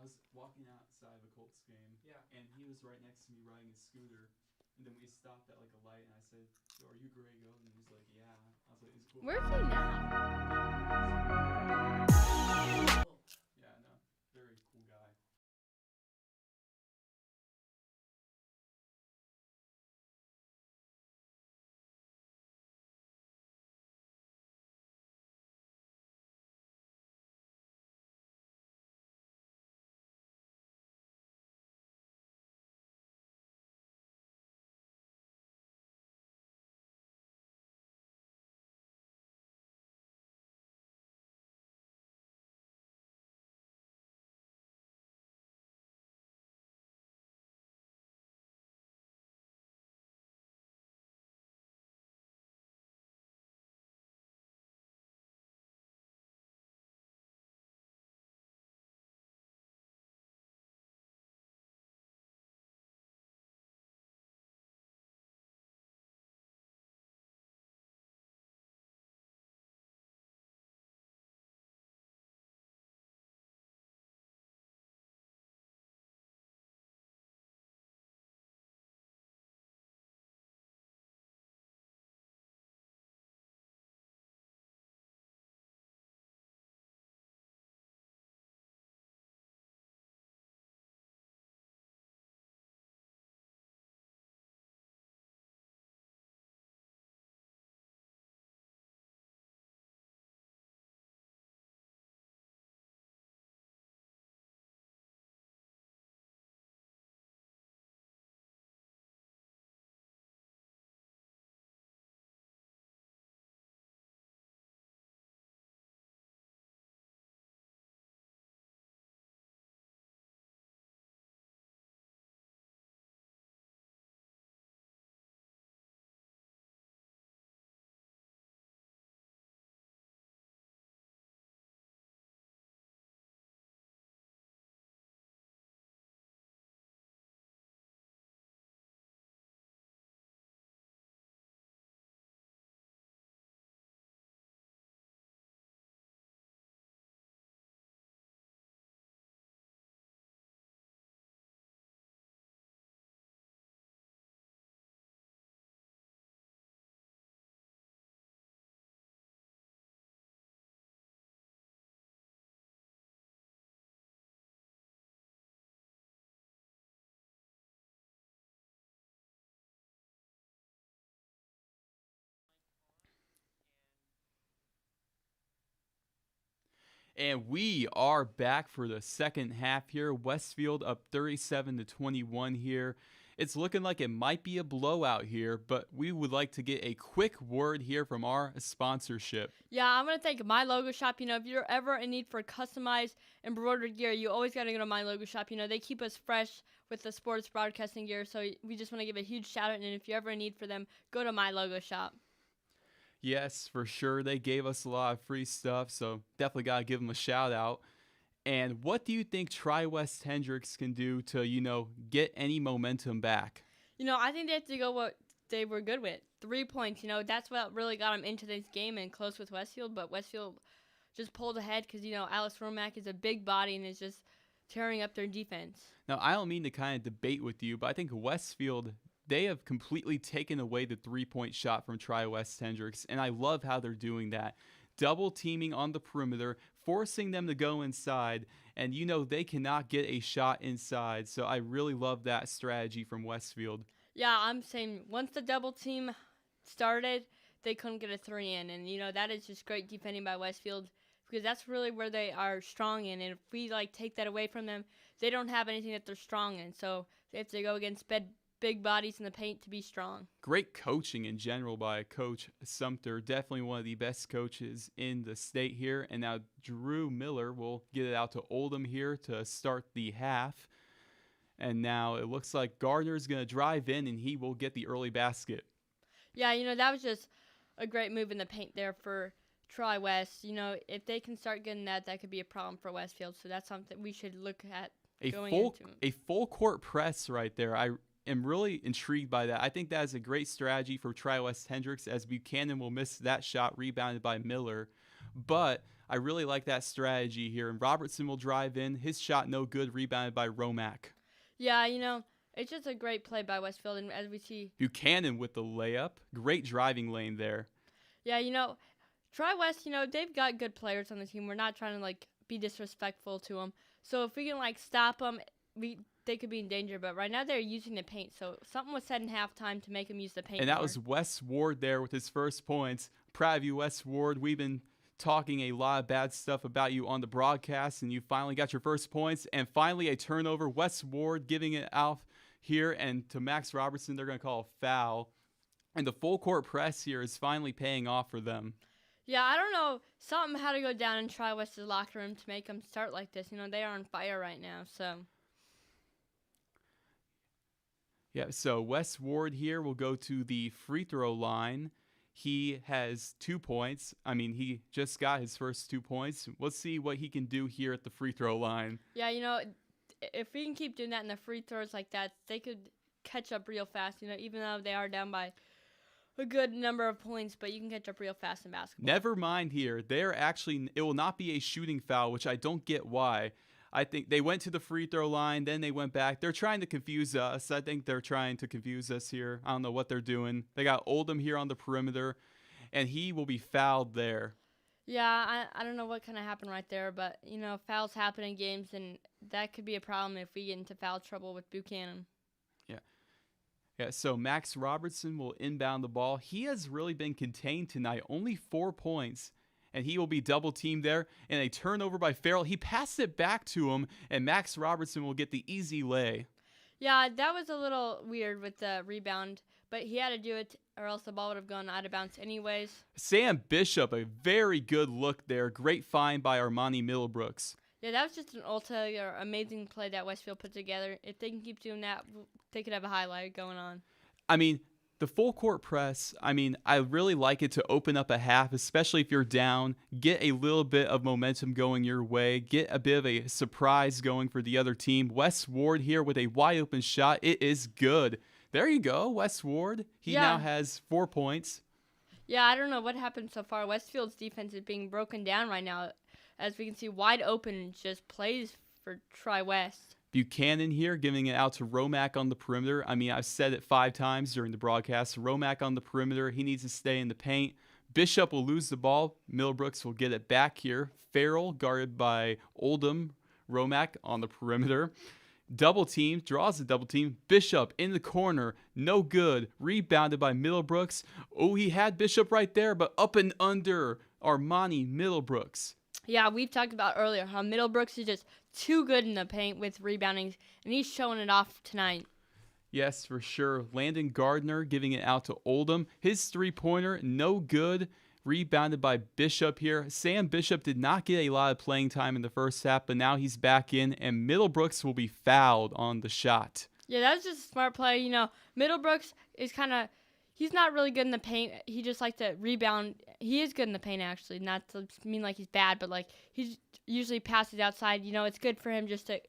A: was walking outside of a Colts game,
C: Yeah.
A: and he was right next to me riding his scooter. And then we stopped at like a light, and I said, "Yo, are you Grego?" And he's like, "Yeah." I was like, "It's cool."
B: Where's he now?
A: Yeah, no, very cool guy. And we are back for the second half here. Westfield up 37-21 here. It's looking like it might be a blowout here, but we would like to get a quick word here from our sponsorship.
B: Yeah, I'm going to thank My Logo Shop. You know, if you're ever in need for customized embroidered gear, you always got to go to My Logo Shop. You know, they keep us fresh with the sports broadcasting gear, so we just want to give a huge shout out. And if you're ever in need for them, go to My Logo Shop.
A: Yes, for sure. They gave us a lot of free stuff, so definitely got to give them a shout out. And what do you think Tri-West Hendricks can do to, get any momentum back?
B: You know, I think they have to go what they were good with. 3 points, you know, that's what really got them into this game and close with Westfield. But Westfield just pulled ahead because, Alex Romack is a big body and is just tearing up their defense.
A: Now, I don't mean to kind of debate with you, but I think Westfield, they have completely taken away the three-point shot from Tri-West Hendricks, and I love how they're doing that. Double teaming on the perimeter, forcing them to go inside, and they cannot get a shot inside, so I really love that strategy from Westfield.
B: Yeah, I'm saying once the double team started, they couldn't get a three in, and that is just great defending by Westfield because that's really where they are strong in, and if we take that away from them, they don't have anything that they're strong in, so they have to go against big bodies in the paint to be strong.
A: Great coaching in general by Coach Sumter. Definitely one of the best coaches in the state here. And now Drew Miller will get it out to Oldham here to start the half. And now it looks like Gardner's going to drive in and he will get the early basket.
B: Yeah, that was just a great move in the paint there for Tri-West. If they can start getting that could be a problem for Westfield. So that's something we should look at going into.
A: A full court press right there. I am really intrigued by that. I think that is a great strategy for Tri-West Hendricks as Buchanan will miss that shot rebounded by Miller. But I really like that strategy here. And Robertson will drive in. His shot no good, rebounded by Romack.
B: Yeah, it's just a great play by Westfield, and as we see,
A: Buchanan with the layup. Great driving lane there.
B: yeah, Tri-West, they've got good players on the team. We're not trying to be disrespectful to them. So if we can stop them, they could be in danger. But right now they're using the paint. So something was said in halftime to make them use the paint.
A: And that
B: more.
A: was Wes Ward there with his first points. Proud of you, Wes Ward. We've been talking a lot of bad stuff about you on the broadcast, and you finally got your first points. And finally a turnover. Wes Ward giving it out here, and to Max Robertson, they're going to call a foul. And the full court press here is finally paying off for them.
B: Yeah, I don't know. Something had to go down in Tri-West's locker room to make them start like this. They are on fire right now, so.
A: Yeah, so Wes Ward here will go to the free throw line. He has 2 points. He just got his first 2 points. Let's see what he can do here at the free throw line.
B: Yeah, if we can keep doing that in the free throws like that, they could catch up real fast, even though they are down by a good number of points, but you can catch up real fast in basketball.
A: Never mind here. It will not be a shooting foul, which I don't get why. I think they went to the free throw line, then they went back. They're trying to confuse us. I think they're trying to confuse us here. I don't know what they're doing. They got Oldham here on the perimeter, and he will be fouled there.
B: Yeah, I don't know what kind of happened right there, but, fouls happen in games, and that could be a problem if we get into foul trouble with Buchanan.
A: Yeah, so Max Robertson will inbound the ball. He has really been contained tonight, only 4 points, and he will be double-teamed there. And a turnover by Farrell. He passed it back to him, and Max Robertson will get the easy lay.
B: Yeah, that was a little weird with the rebound, but he had to do it or else the ball would have gone out of bounds anyways.
A: Sam Bishop, a very good look there. Great find by Armani Middlebrooks.
B: Yeah, that was just an amazing play that Westfield put together. If they can keep doing that, they could have a highlight going on.
A: The full court press, I really like it to open up a half, especially if you're down. Get a little bit of momentum going your way. Get a bit of a surprise going for the other team. Wes Ward here with a wide open shot. It is good. There you go, Wes Ward. He now has 4 points.
B: Yeah, I don't know what happened so far. Westfield's defense is being broken down right now. As we can see, wide open just plays for Tri-West.
A: Buchanan here giving it out to Romack on the perimeter. I've said it 5 times during the broadcast. Romack on the perimeter. He needs to stay in the paint. Bishop will lose the ball. Middlebrooks will get it back here. Farrell guarded by Oldham. Romack on the perimeter. Double team, draws the double team. Bishop in the corner. No good. Rebounded by Middlebrooks. Oh, he had Bishop right there, but up and under Armani Middlebrooks.
B: Yeah, we've talked about earlier how Middlebrooks is just too good in the paint with rebounding, and he's showing it off tonight.
A: Yes, for sure. Landon Gardner giving it out to Oldham. His three-pointer, no good. Rebounded by Bishop here. Sam Bishop did not get a lot of playing time in the first half, but now he's back in, and Middlebrooks will be fouled on the shot.
B: Yeah, that's just a smart play. Middlebrooks is he's not really good in the paint. He just likes to rebound. He is good in the paint, actually. Not to mean like he's bad, but he usually passes outside. It's good for him just to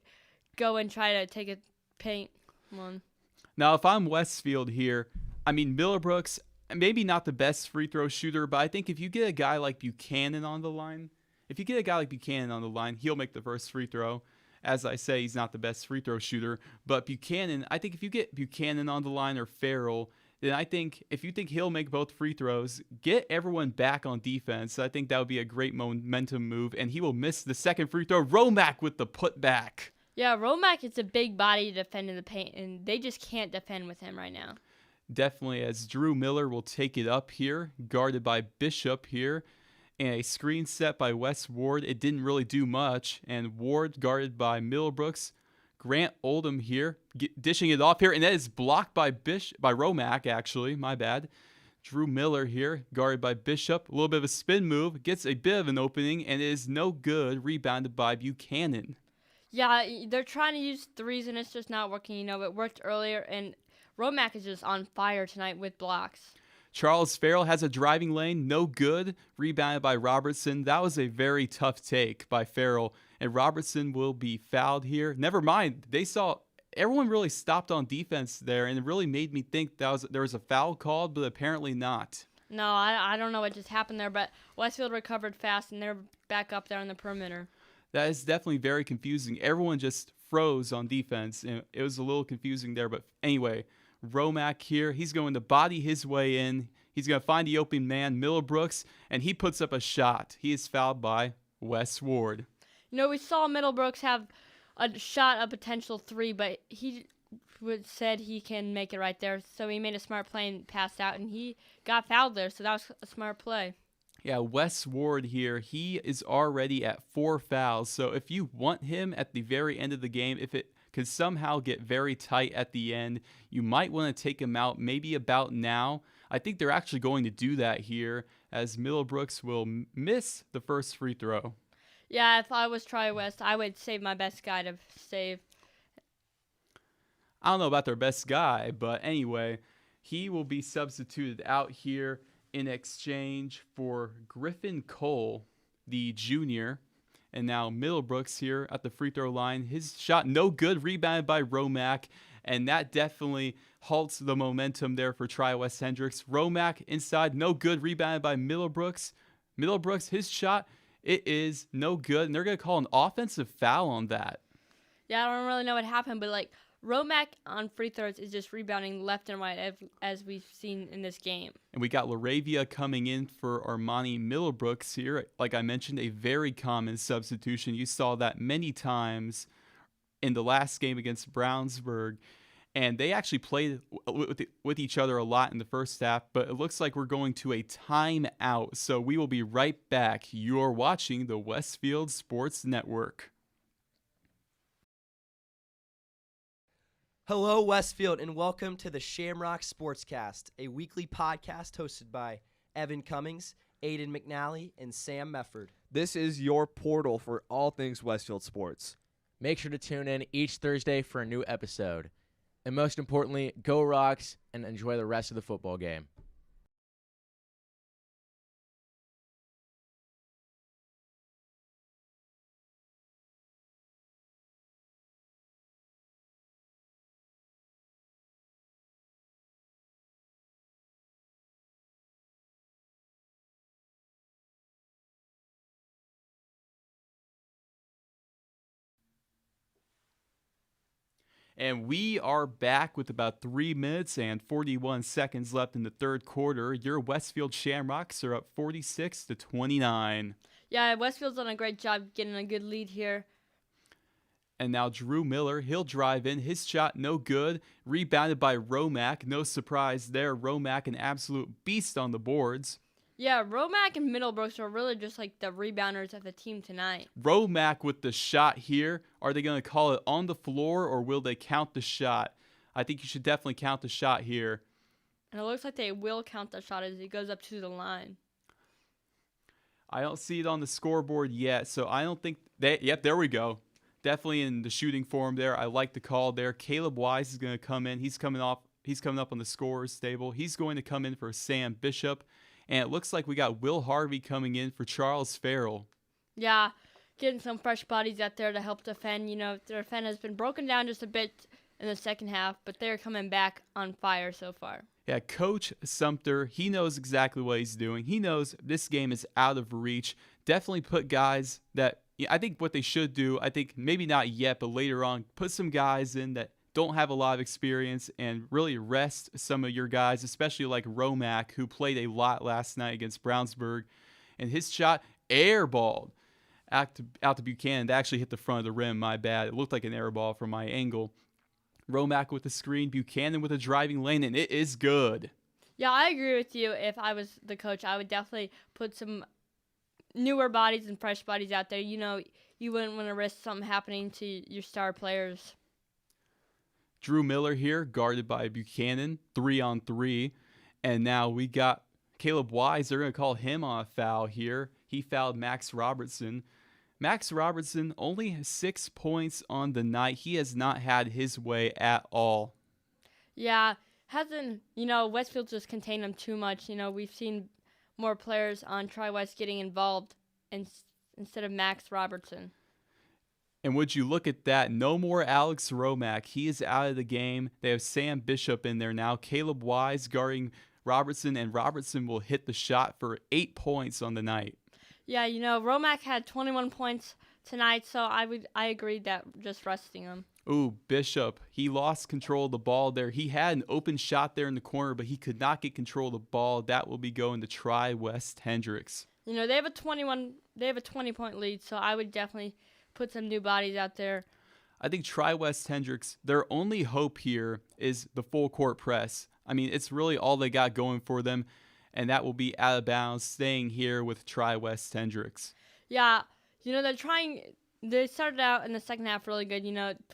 B: go and try to take a paint one.
A: Now, if I'm Westfield here, Middlebrooks, maybe not the best free throw shooter, but I think if you get a guy like Buchanan on the line, he'll make the first free throw. As I say, he's not the best free throw shooter, but Buchanan, I think if you get Buchanan on the line or Farrell, then I think if you think he'll make both free throws, get everyone back on defense. I think that would be a great momentum move, and he will miss the second free throw. Romack with the putback.
B: Yeah, Romack is a big body to defend in the paint, and they just can't defend with him right now.
A: Definitely, as Drew Miller will take it up here, guarded by Bishop here, and a screen set by Wes Ward. It didn't really do much, and Ward guarded by Middlebrooks. Grant Oldham here, dishing it off here, and that is blocked by Romack, actually. My bad. Drew Miller here, guarded by Bishop. A little bit of a spin move, gets a bit of an opening, and it is no good, rebounded by Buchanan.
B: Yeah, they're trying to use threes, and it's just not working. It worked earlier, and Romack is just on fire tonight with blocks.
A: Charles Farrell has a driving lane, no good, rebounded by Robertson. That was a very tough take by Farrell, and Robertson will be fouled here. Never mind, everyone really stopped on defense there, and it really made me think there was a foul called, but apparently not.
B: No, I don't know what just happened there, but Westfield recovered fast, and they're back up there on the perimeter.
A: That is definitely very confusing. Everyone just froze on defense, and it was a little confusing there. But anyway, Romack here, he's going to body his way in. He's going to find the open man, Middlebrooks, and he puts up a shot. He is fouled by Wes Ward.
B: We saw Middlebrooks have a shot, a potential 3, but he said he can make it right there. So he made a smart play and passed out, and he got fouled there. So that was a smart play.
A: Yeah, Wes Ward here, he is already at 4 fouls. So if you want him at the very end of the game, if it could somehow get very tight at the end, you might want to take him out maybe about now. I think they're actually going to do that here, as Middlebrooks will miss the first free throw.
B: Yeah, if I was Tri-West, I would save my best guy to save.
A: I don't know about their best guy, but anyway, he will be substituted out here in exchange for Griffin Cole, the junior. And now Middlebrooks here at the free throw line. His shot no good, rebounded by Romack, and that definitely halts the momentum there for Tri-West Hendricks. Romack inside, no good, rebounded by Middlebrooks. Middlebrooks, his shot, it is no good, and they're going to call an offensive foul on that.
B: Yeah, I don't really know what happened, but Romack on free throws is just rebounding left and right as we've seen in this game.
A: And we got Laravia coming in for Armani Middlebrooks here. Like I mentioned, a very common substitution. You saw that many times in the last game against Brownsburg. And they actually played with each other a lot in the first half, but it looks like we're going to a timeout. So we will be right back. You're watching the Westfield Sports Network.
D: Hello, Westfield, and welcome to the Shamrock Sportscast, a weekly podcast hosted by Evan Cummings, Aiden McNally, and Sam Mefford.
E: This is your portal for all things Westfield sports.
F: Make sure to tune in each Thursday for a new episode. And most importantly, go Rocks and enjoy the rest of the football game.
A: And we are back with about 3 minutes and 41 seconds left in the third quarter. Your Westfield Shamrocks are up 46-29.
B: Yeah, Westfield's done a great job getting a good lead here.
A: And now Drew Miller, he'll drive in. His shot no good. Rebounded by Romack. No surprise there. Romack, an absolute beast on the boards.
B: Yeah, Romack and Middlebrooks are really just like the rebounders of the team tonight.
A: Romack with the shot here. Are they going to call it on the floor or will they count the shot? I think you should definitely count the shot here.
B: And it looks like they will count the shot as he goes up to the line.
A: I don't see it on the scoreboard yet, so I don't think that. Yep, there we go. Definitely in the shooting form there. I like the call there. Caleb Wise is going to come in. He's coming up on the scorer's table. He's going to come in for Sam Bishop. And it looks like we got Will Harvey coming in for Charles Farrell.
B: Yeah, getting some fresh bodies out there to help defend. Their defense has been broken down just a bit in the second half, but they're coming back on fire so far.
A: Yeah, Coach Sumter, he knows exactly what he's doing. He knows this game is out of reach. Definitely put guys that, I think what they should do, I think maybe not yet, but later on, put some guys in that don't have a lot of experience and really rest some of your guys, especially like Romack, who played a lot last night against Brownsburg. And his shot airballed out to Buchanan. That actually hit the front of the rim, my bad. It looked like an airball from my angle. Romack with the screen, Buchanan with a driving lane, and it is good.
B: Yeah, I agree with you. If I was the coach, I would definitely put some newer bodies and fresh bodies out there. You wouldn't want to risk something happening to your star players.
A: Drew Miller here, guarded by Buchanan, 3-on-3. And now we got Caleb Wise. They're going to call him on a foul here. He fouled Max Robertson. Max Robertson only has 6 points on the night. He has not had his way at all.
B: Yeah, Westfield just contained him too much. We've seen more players on Tri-West getting involved instead of Max Robertson.
A: And would you look at that? No more Alex Romack. He is out of the game. They have Sam Bishop in there now. Caleb Wise guarding Robertson, and Robertson will hit the shot for 8 points on the night.
B: Yeah, Romack had 21 points tonight, so I agreed that just resting him.
A: Ooh, Bishop, he lost control of the ball there. He had an open shot there in the corner, but he could not get control of the ball. That will be going to Tri-West Hendricks.
B: They have a 20-point lead, so I would definitely put some new bodies out there.
A: I think Tri-West Hendricks, their only hope here is the full court press. I mean, it's really all they got going for them, and that will be out of bounds, staying here with Tri-West Hendricks.
B: Yeah, they're trying. They started out in the second half really good.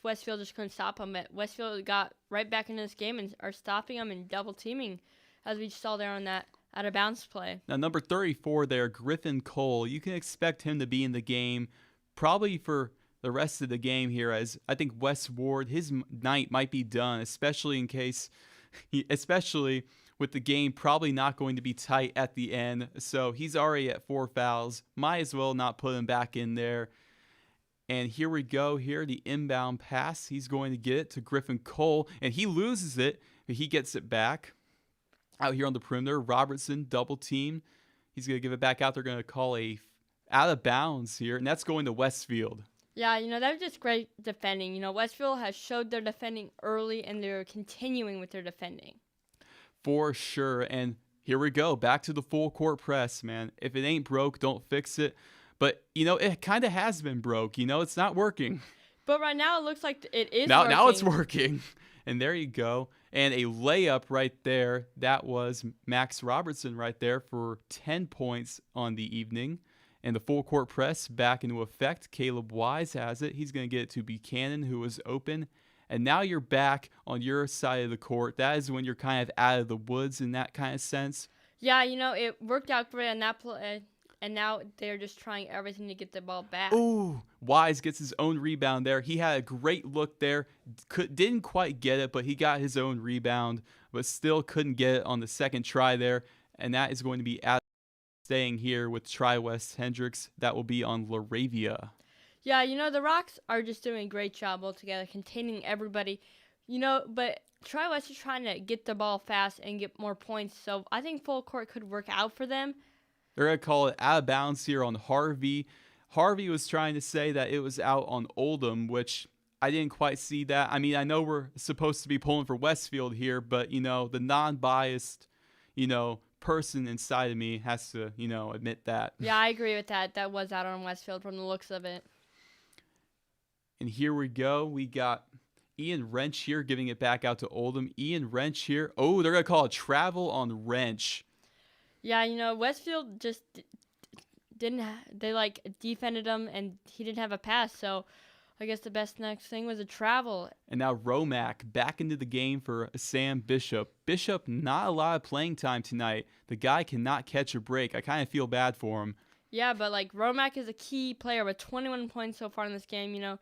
B: Westfield just couldn't stop them, but Westfield got right back into this game and are stopping them and double teaming, as we saw there on that out of bounds play.
A: Now, number 34 there, Griffin Cole. You can expect him to be in the game probably for the rest of the game here, as I think Wes Ward, his night might be done, especially with the game probably not going to be tight at the end. So he's already at 4 fouls. Might as well not put him back in there. And here we go here, the inbound pass. He's going to get it to Griffin Cole, and he loses it, but he gets it back. Out here on the perimeter, Robertson double team. He's going to give it back out. They're going to call a out of bounds here, and that's going to Westfield.
B: Yeah, that was just great defending. Westfield has showed their defending early, and they're continuing with their defending.
A: For sure, and here we go. Back to the full court press, man. If it ain't broke, don't fix it. But, it kind of has been broke. It's not working.
B: But right now it looks like it is
A: now,
B: working.
A: Now it's working. And there you go. And a layup right there. That was Max Robertson right there for 10 points on the evening. And the full court press back into effect. Caleb Wise has it. He's going to get it to Buchanan, who was open. And now you're back on your side of the court. That is when you're kind of out of the woods in that kind of sense.
B: Yeah, it worked out great on that play. And now they're just trying everything to get the ball back.
A: Ooh, Wise gets his own rebound there. He had a great look there. Didn't quite get it, but he got his own rebound, but still couldn't get it on the second try there. And that is going to be staying here with Tri-West Hendricks. That will be on Laravia.
B: Yeah, the Rocks are just doing a great job altogether, containing everybody. But Tri-West is trying to get the ball fast and get more points. So I think full court could work out for them.
A: They're going to call it out of bounds here on Harvey. Harvey was trying to say that it was out on Oldham, which I didn't quite see that. I mean, I know we're supposed to be pulling for Westfield here, but, the non-biased, person inside of me has to, admit that.
B: Yeah, I agree with that. That was out on Westfield from the looks of it.
A: And here we go. We got Ian Wrench here giving it back out to Oldham. Ian Wrench here. Oh, they're going to call it travel on Wrench.
B: Yeah, Westfield just didn't. They defended him, and he didn't have a pass. So, I guess the best next thing was a travel.
A: And now Romack back into the game for Sam Bishop. Bishop, not a lot of playing time tonight. The guy cannot catch a break. I kind of feel bad for him.
B: Yeah, but Romack is a key player with 21 points so far in this game.
A: And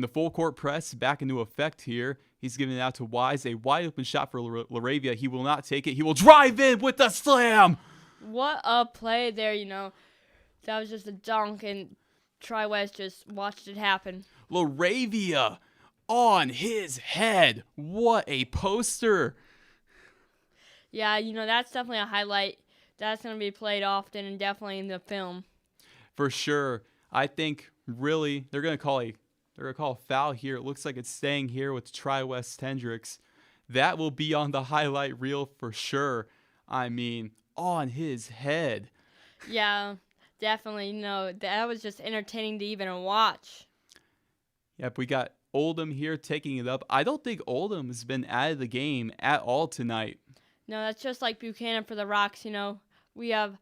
A: the full court press back into effect here. He's giving it out to Wise. A wide open shot for Laravia. He will not take it. He will drive in with the slam.
B: What a play there, That was just a dunk, and Tri-West just watched it happen.
A: Laravia on his head. What a poster.
B: Yeah, that's definitely a highlight. That's going to be played often and definitely in the film.
A: For sure. I think really they're going to call a foul here. It looks like it's staying here with Tri-West Hendricks. That will be on the highlight reel for sure. I mean, on his head.
B: Yeah, definitely. That was just entertaining to even watch.
A: Yep, we got Oldham here taking it up. I don't think Oldham has been out of the game at all tonight.
B: No, that's just like Buchanan for the Rocks. We have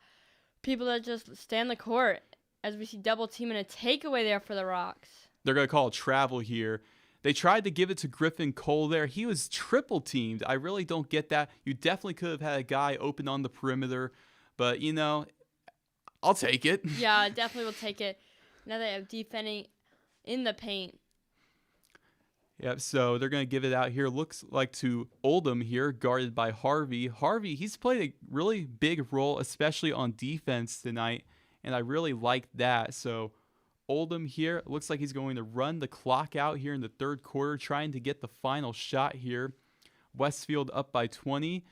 B: people that just stay on the court as we see double team and a takeaway there for the Rocks.
A: They're going to call it travel here. They tried to give it to Griffin Cole there. He was triple teamed. I really don't get that. You definitely could have had a guy open on the perimeter, but I'll take it.
B: Yeah, definitely will take it. Now they have defending in the paint.
A: Yep, so they're going to give it out here. Looks like to Oldham here, guarded by Harvey. Harvey, he's played a really big role, especially on defense tonight, and I really like that. So Oldham here, it looks like he's going to run the clock out here in the third quarter, trying to get the final shot here. Westfield up by 20.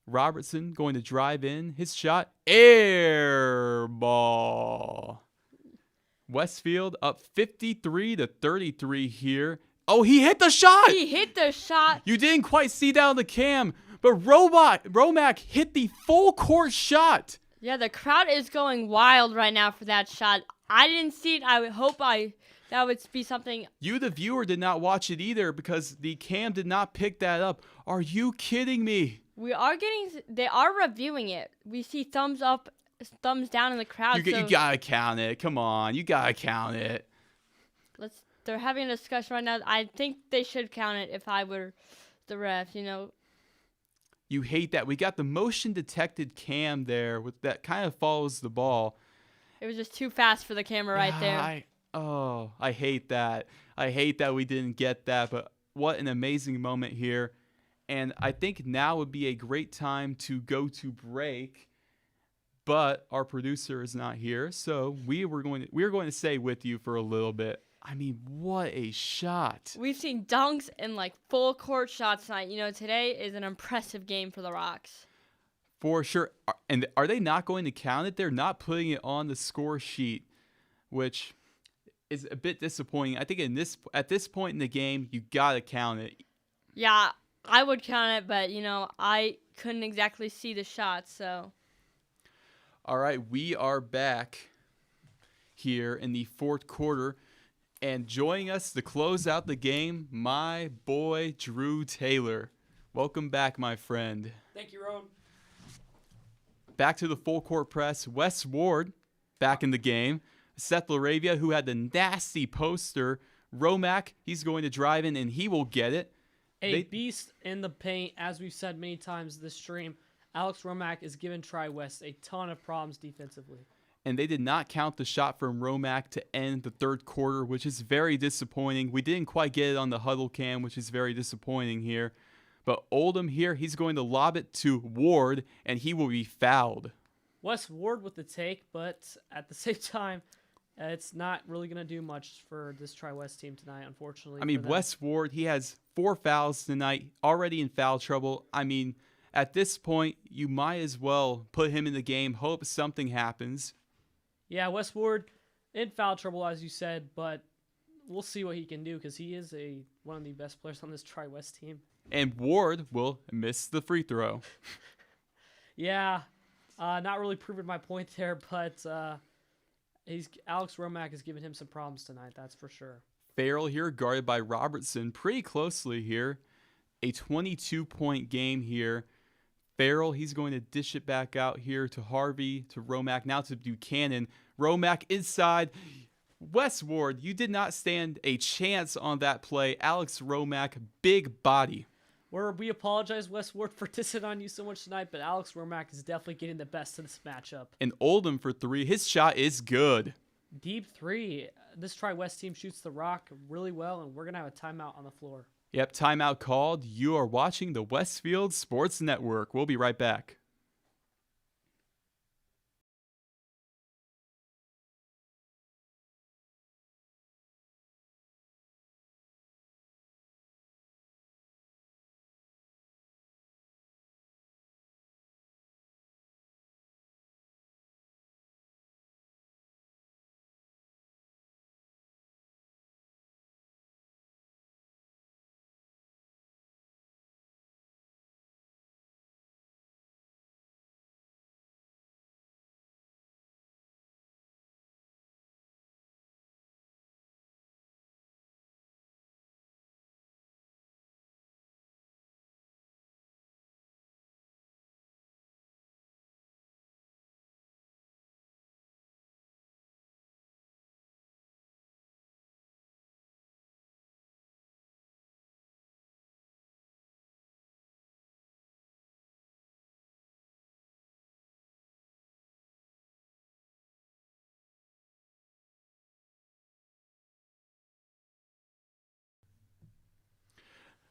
A: Robertson going to drive in. His shot, air ball. Westfield up 53-33 here. Oh, he hit the shot!
B: He hit the shot.
A: You didn't quite see that on the cam, but Romack hit the full court shot.
B: Yeah, the crowd is going wild right now for that shot. I didn't see it. I would hope that would be something.
A: You, the viewer, did not watch it either because the cam did not pick that up. Are you kidding me?
B: They are reviewing it. We see thumbs up, thumbs down in the crowd.
A: You gotta count it. Come on, you gotta count it.
B: They're having a discussion right now. I think they should count it if I were the ref,
A: You hate that. We got the motion detected cam there that kind of follows the ball.
B: It was just too fast for the camera right there.
A: I hate that. I hate that we didn't get that, but what an amazing moment here. And I think now would be a great time to go to break, but our producer is not here, so we're going to stay with you for a little bit. I mean, what a shot.
B: We've seen dunks and full court shots tonight. Today is an impressive game for the Rocks.
A: For sure. And are they not going to count it? They're not putting it on the score sheet, which is a bit disappointing. I think at this point in the game, you got to count it.
B: Yeah, I would count it, but, I couldn't exactly see the shots, so.
A: All right, we are back here in the fourth quarter. And joining us to close out the game, my boy, Drew Taylor. Welcome back, my friend.
C: Thank you, Roan.
A: Back to the full court press. Wes Ward back in the game. Seth Laravia, who had the nasty poster. Romack, he's going to drive in, and he will get it.
C: Beast in the paint, as we've said many times this stream. Alex Romack is giving Tri-West a ton of problems defensively.
A: And they did not count the shot from Romack to end the third quarter, which is very disappointing. We didn't quite get it on the huddle cam, which is very disappointing here. But Oldham here, he's going to lob it to Ward, and he will be fouled.
C: Wes Ward with the take, but at the same time, it's not really going to do much for this Tri-West team tonight, unfortunately.
A: I mean, Wes Ward, he has 4 fouls tonight, already in foul trouble. I mean, at this point, you might as well put him in the game, hope something happens.
C: Yeah, Wes Ward in foul trouble, as you said, but we'll see what he can do because he is one of the best players on this Tri-West team.
A: And Ward will miss the free throw.
C: Yeah, not really proving my point there, but Alex Romack has given him some problems tonight, that's for sure.
A: Farrell here, guarded by Robertson pretty closely here. A 22-point game here. Farrell, he's going to dish it back out here to Harvey, to Romack, now to Buchanan. Romack inside. Wes Ward, you did not stand a chance on that play. Alex Romack, big body.
C: We apologize, Wes Ward, for dissing on you so much tonight, but Alex Romack is definitely getting the best of this matchup.
A: And Oldham for 3. His shot is good.
C: Deep 3. This Tri-West team shoots the rock really well, and we're going to have a timeout on the floor.
A: Yep, timeout called. You are watching the Westfield Sports Network. We'll be right back.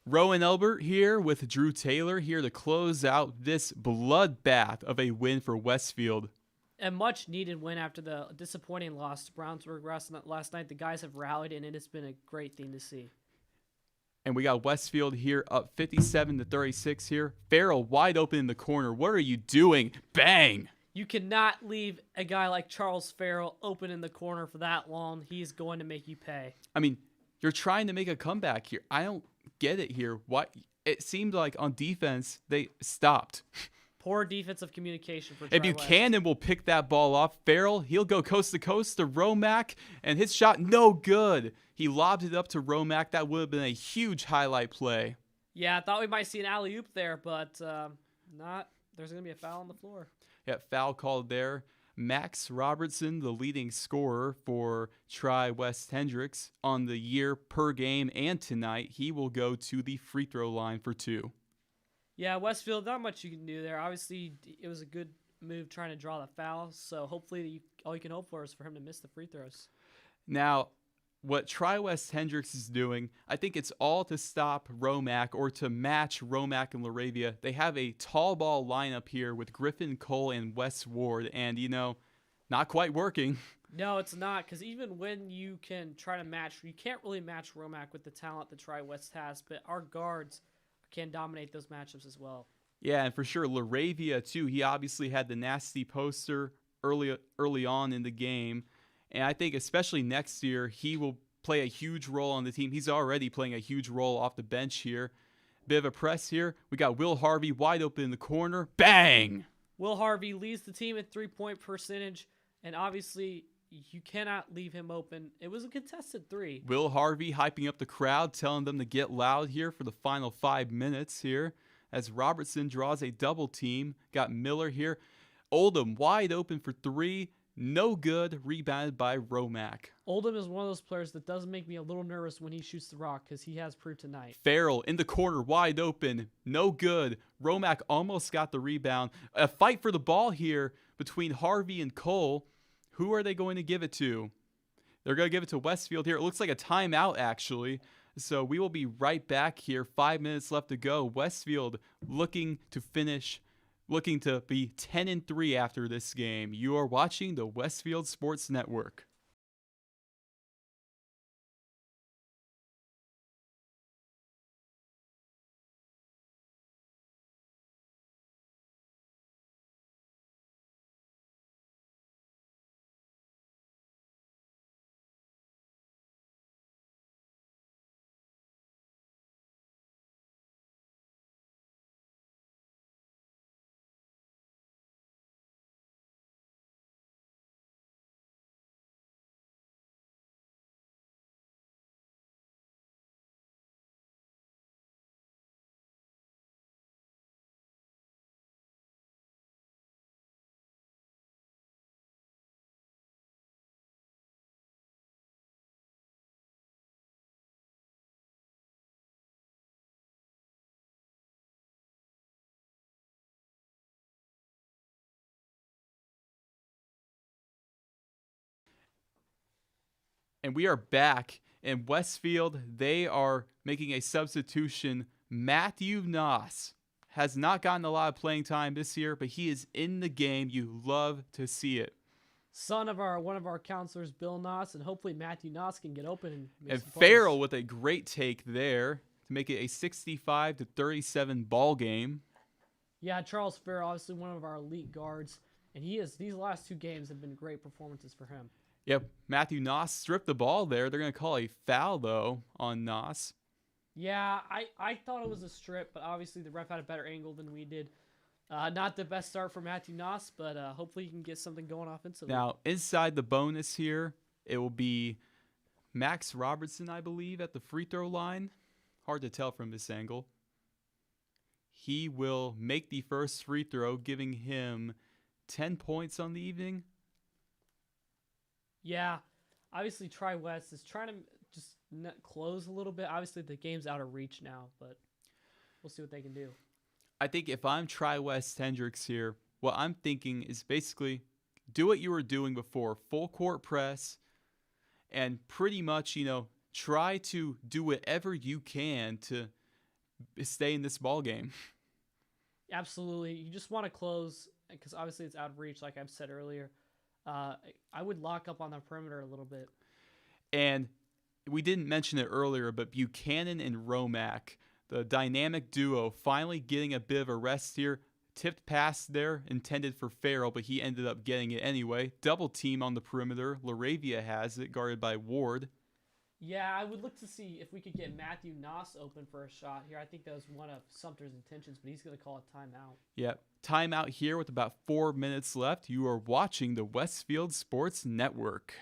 A: Rowan Elbert here with Drew Taylor here to close out this bloodbath of a win for Westfield.
C: A much-needed win after the disappointing loss to Brownsburg last night. The guys have rallied, and it has been a great thing to see.
A: And we got Westfield here up 57-36 here. Farrell wide open in the corner. What are you doing? Bang!
C: You cannot leave a guy like Charles Farrell open in the corner for that long. He's going to make you pay.
A: I mean, you're trying to make a comeback here. I don't get it here. Why? It seemed like on defense they stopped.
C: Poor defensive communication for
A: If
C: Tri-West.
A: Buchanan will pick that ball off, Farrell, he'll go coast to coast to Romack, and his shot, no good. He lobbed it up to Romack. That would have been a huge highlight play.
C: Yeah, I thought we might see an alley-oop there, but not. There's going to be a foul on the floor.
A: Yeah, foul called there. Max Robertson, the leading scorer for Tri-West Hendricks on the year per game and tonight, he will go to the free throw line for 2.
C: Yeah, Westfield, not much you can do there. Obviously, it was a good move trying to draw the foul, so hopefully all you can hope for is for him to miss the free throws.
A: Now, what Tri-West Hendricks is doing, I think it's all to stop Romack or to match Romack and Laravia. They have a tall ball lineup here with Griffin, Cole, and Wes Ward, and, not quite working.
C: No, it's not, because even when you can try to match, you can't really match Romack with the talent that Tri-West has, but our guards can dominate those matchups as well.
A: Yeah, and for sure, Laravia, too. He obviously had the nasty poster early on in the game. And I think especially next year, he will play a huge role on the team. He's already playing a huge role off the bench here. Bit of a press here. We got Will Harvey wide open in the corner. Bang!
C: Will Harvey leads the team in three-point percentage, and obviously you cannot leave him open. It was a contested 3.
A: Will Harvey hyping up the crowd, telling them to get loud here for the final 5 minutes here. As Robertson draws a double team. Got Miller here. Oldham wide open for 3. No good. Rebounded by Romack.
C: Oldham is one of those players that does make me a little nervous when he shoots the rock because he has proved tonight.
A: Farrell in the corner, wide open. No good. Romack almost got the rebound. A fight for the ball here between Harvey and Cole. Who are they going to give it to? They're going to give it to Westfield here. It looks like a timeout, actually. So we will be right back here. 5 minutes left to go. Westfield looking to be 10-3 after this game. You are watching the Westfield Sports Network. And we are back in Westfield. They are making a substitution. Matthew Noss has not gotten a lot of playing time this year, but he is in the game. You love to see it.
C: Son of one of our counselors, Bill Noss, and hopefully Matthew Noss can get open and make
A: And
C: some plays.
A: Farrell with a great take there to make it a 65-37 ball game.
C: Yeah, Charles Farrell, obviously one of our elite guards, and these last 2 games have been great performances for him.
A: Yep, Matthew Noss stripped the ball there. They're going to call a foul, though, on Noss.
C: Yeah, I thought it was a strip, but obviously the ref had a better angle than we did. Not the best start for Matthew Noss, but hopefully he can get something going offensively.
A: Now, inside the bonus here, it will be Max Robertson, I believe, at the free throw line. Hard to tell from this angle. He will make the first free throw, giving him 10 points on the evening.
C: Yeah, obviously Tri-West is trying to just close a little bit. Obviously the game's out of reach now, but we'll see what they can do.
A: I think if I'm Tri-West Hendricks here, what I'm thinking is basically do what you were doing before, full court press, and pretty much, try to do whatever you can to stay in this ball game.
C: Absolutely. You just want to close because obviously it's out of reach, like I've said earlier. I would lock up on the perimeter a little bit.
A: And we didn't mention it earlier, but Buchanan and Romack, the dynamic duo, finally getting a bit of a rest here. Tipped pass there, intended for Farrell, but he ended up getting it anyway. Double team on the perimeter. Laravia has it, guarded by Ward.
C: Yeah, I would look to see if we could get Matthew Noss open for a shot here. I think that was one of Sumter's intentions, but he's going to call a timeout.
A: Yep. Timeout here with about 4 minutes left. You are watching the Westfield Sports Network.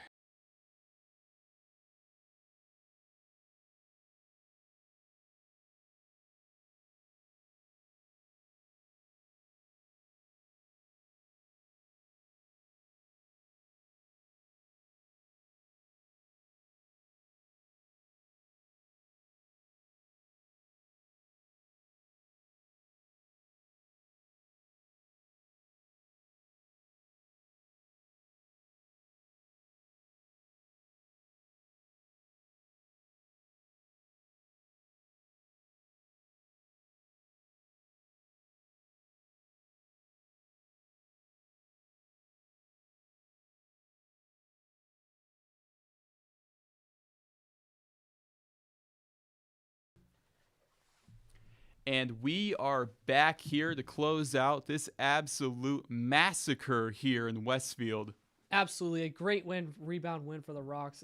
A: And we are back here to close out this absolute massacre here in Westfield.
C: Absolutely. A great rebound win for the Rocks.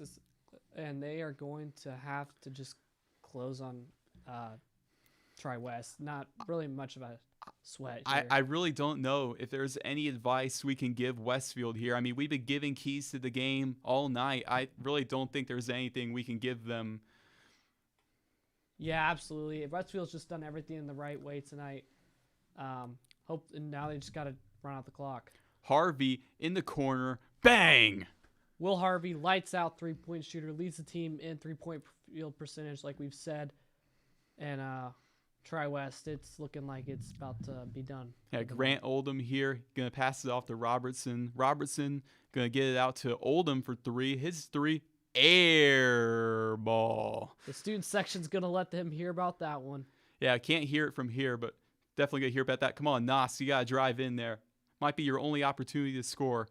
C: And they are going to have to just close on Tri-West. Not really much of a sweat here.
A: I really don't know if there's any advice we can give Westfield here. I mean, we've been giving keys to the game all night. I really don't think there's anything we can give them.
C: Yeah, absolutely. Westfield's just done everything in the right way tonight. And now they just got to run out the clock.
A: Harvey in the corner. Bang!
C: Will Harvey, lights out three-point shooter, leads the team in three-point field percentage, like we've said. And Tri-West, it's looking like it's about to be done.
A: Yeah, Grant Oldham here, going to pass it off to Robertson. Robertson going to get it out to Oldham for three. His three, air ball.
C: The student section's going to let them hear about that one.
A: Yeah, I can't hear it from here, but definitely going to hear about that. Come on, Nas, you got to drive in there. Might be your only opportunity to score.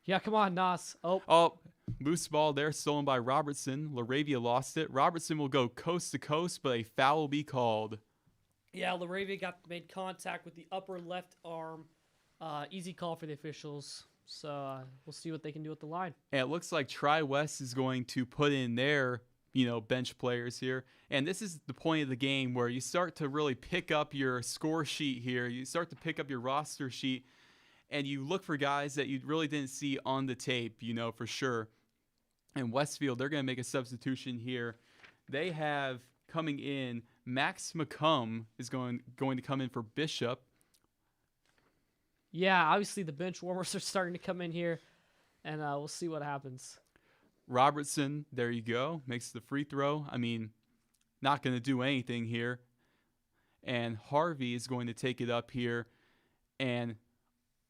C: Yeah, come on, Nas.
A: Oh, loose ball there, stolen by Robertson. Laravia lost it. Robertson will go coast to coast, but a foul will be called.
C: Yeah, Laravia made contact with the upper left arm. Easy call for the officials. So we'll see what they can do with the line.
A: And it looks like Tri-West is going to put in their, bench players here. And this is the point of the game where you start to really pick up your score sheet here. You start to pick up your roster sheet, and you look for guys that you really didn't see on the tape, for sure. And Westfield, they're going to make a substitution here. They have coming in, Max McCumb is going to come in for Bishop.
C: Yeah, obviously the bench warmers are starting to come in here, and we'll see what happens.
A: Robertson, there you go, makes the free throw. I mean, not going to do anything here. And Harvey is going to take it up here. And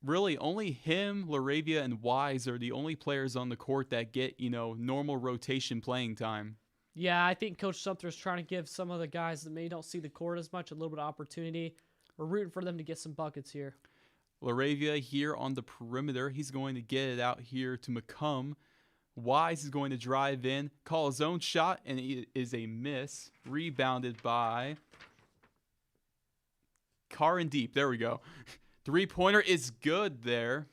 A: really only him, Laravia, and Wise are the only players on the court that get, normal rotation playing time.
C: Yeah, I think Coach Sumter's trying to give some of the guys that maybe don't see the court as much a little bit of opportunity. We're rooting for them to get some buckets here.
A: Laravia here on the perimeter. He's going to get it out here to McCumb. Wise is going to drive in, call his own shot, and it is a miss. Rebounded by Karin Deep. There we go. Three-pointer is good there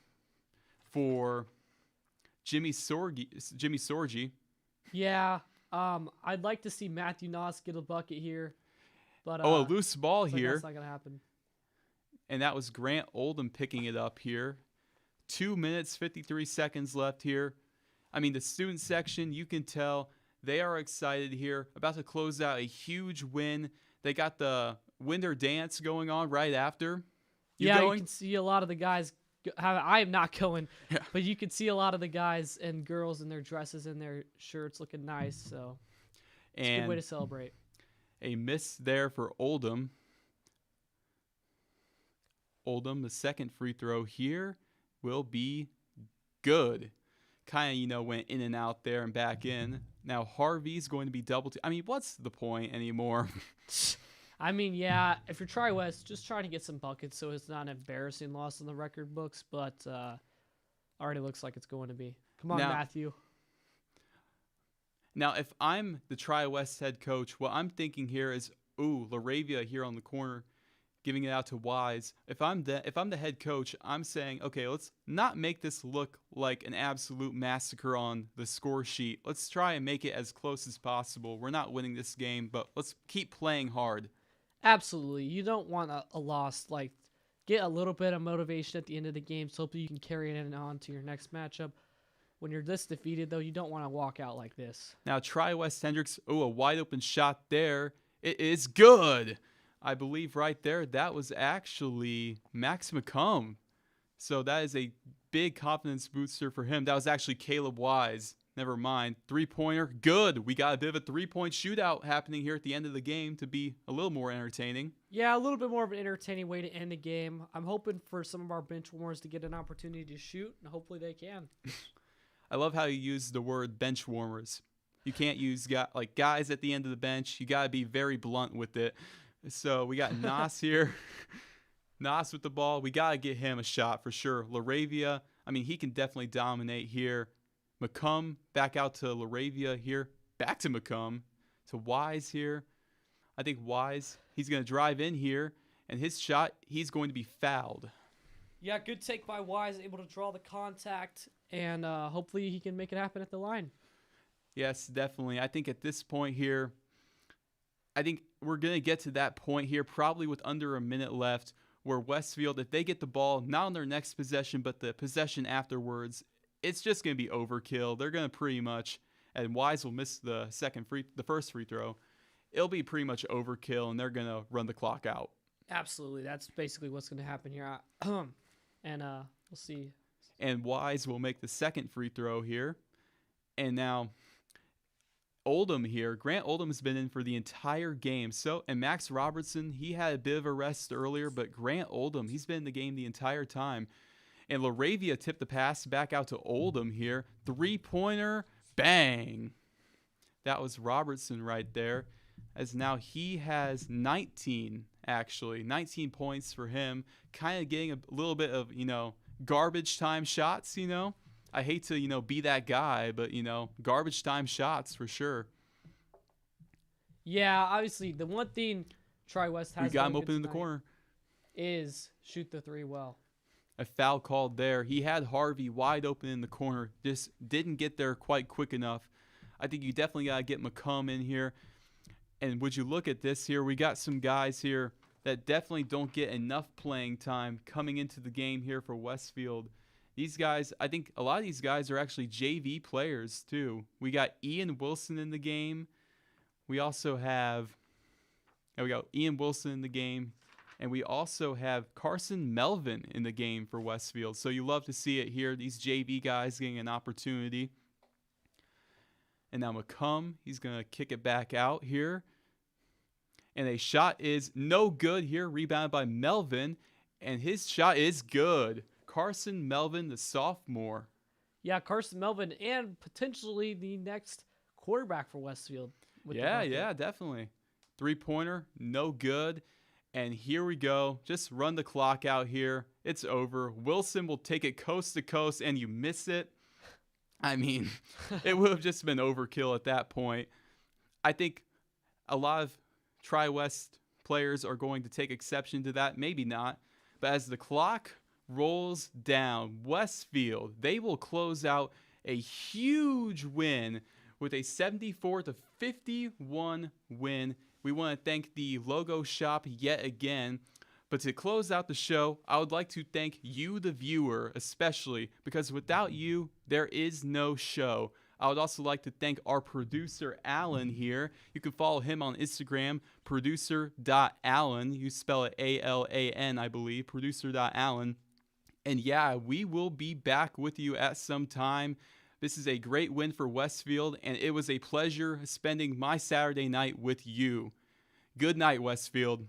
A: for Jimmy Sorgi.
C: Yeah, I'd like to see Matthew Noss get a bucket here. But
A: a loose ball here.
C: That's not going to happen.
A: And that was Grant Oldham picking it up here. 2 minutes, 53 seconds left here. I mean, the student section, you can tell they are excited here, about to close out a huge win. They got the winter dance going on right after. You
C: can see a lot of the guys. I am not going, but you can see a lot of the guys and girls in their dresses and their shirts looking nice. So it's a good way to celebrate.
A: A miss there for Oldham. Oldham, the second free throw here will be good. Kind of, went in and out there and back in. Now Harvey's going to be double. I mean, what's the point anymore?
C: I mean, yeah, if you're Tri-West, just trying to get some buckets so it's not an embarrassing loss in the record books, but already looks like it's going to be. Come on,
A: now,
C: Matthew.
A: Now, if I'm the Tri-West head coach, what I'm thinking here is, Laravia here on the corner, giving it out to Wise. If I'm the head coach, I'm saying, okay, let's not make this look like an absolute massacre on the score sheet. Let's try and make it as close as possible. We're not winning this game, but let's keep playing hard.
C: Absolutely. You don't want a loss. Like, get a little bit of motivation at the end of the game so you can carry it on to your next matchup. When you're this defeated, though, you don't want to walk out like this.
A: Now, Tri-West Hendricks, a wide open shot there. It is good. I believe right there, that was actually Max McComb. So that is a big confidence booster for him. That was actually Caleb Wise. Never mind. 3-pointer, good. We got a bit of a 3-point shootout happening here at the end of the game to be a little more entertaining.
C: Yeah, a little bit more of an entertaining way to end the game. I'm hoping for some of our bench warmers to get an opportunity to shoot, and hopefully they can.
A: I love how you use the word bench warmers. You can't use guys at the end of the bench. You got to be very blunt with it. So we got Nas here. Nas with the ball. We got to get him a shot for sure. Laravia, he can definitely dominate here. McComb back out to Laravia here. Back to McComb. To Wise here. I think Wise, he's going to drive in here. And his shot, he's going to be fouled.
C: Yeah, good take by Wise, able to draw the contact. And hopefully he can make it happen at the line.
A: Yes, definitely. I think at this point here, I think we're going to get to that point here probably with under a minute left where Westfield, if they get the ball, not on their next possession, but the possession afterwards, it's just going to be overkill. They're going to pretty much, and Wise will miss the first free throw. It'll be pretty much overkill, and they're going to run the clock out.
C: Absolutely. That's basically what's going to happen here. And we'll see.
A: And Wise will make the second free throw here. And now Oldham here. Grant Oldham has been in for the entire game. And Max Robertson, he had a bit of a rest earlier, but Grant Oldham, he's been in the game the entire time. And Laravia tipped the pass back out to Oldham here. 3-pointer, bang. That was Robertson right there. As now he has 19 points for him. Kind of getting a little bit of, garbage time shots, I hate to, be that guy, but, garbage time shots for sure.
C: Yeah, obviously, the one thing Tri-West has
A: we got him open in the corner
C: is shoot the three well.
A: A foul called there. He had Harvey wide open in the corner. Just didn't get there quite quick enough. I think you definitely got to get McComb in here. And would you look at this here? We got some guys here that definitely don't get enough playing time coming into the game here for Westfield. These guys, I think a lot of these guys are actually JV players too. We got Ian Wilson in the game. We also have, we got Ian Wilson in the game. And we also have Carson Melvin in the game for Westfield. So you love to see it here. These JV guys getting an opportunity. And now McComb, he's going to kick it back out here. And a shot is no good here. Rebounded by Melvin. And his shot is good. Carson Melvin, the sophomore.
C: Yeah, Carson Melvin and potentially the next quarterback for Westfield.
A: Yeah, definitely. 3-pointer, no good. And here we go. Just run the clock out here. It's over. Wilson will take it coast to coast, and you miss it. It would have just been overkill at that point. I think a lot of Tri-West players are going to take exception to that. Maybe not. But as the clock rolls down, Westfield, they will close out a huge win with a 74-51 win. We want to thank the logo shop yet again. But to close out the show, I would like to thank you, the viewer, especially, because without you, there is no show. I would also like to thank our producer, Alan, here. You can follow him on Instagram, producer.allen. You spell it A-L-A-N, I believe, producer.allen. And yeah, we will be back with you at some time. This is a great win for Westfield, and it was a pleasure spending my Saturday night with you. Good night, Westfield.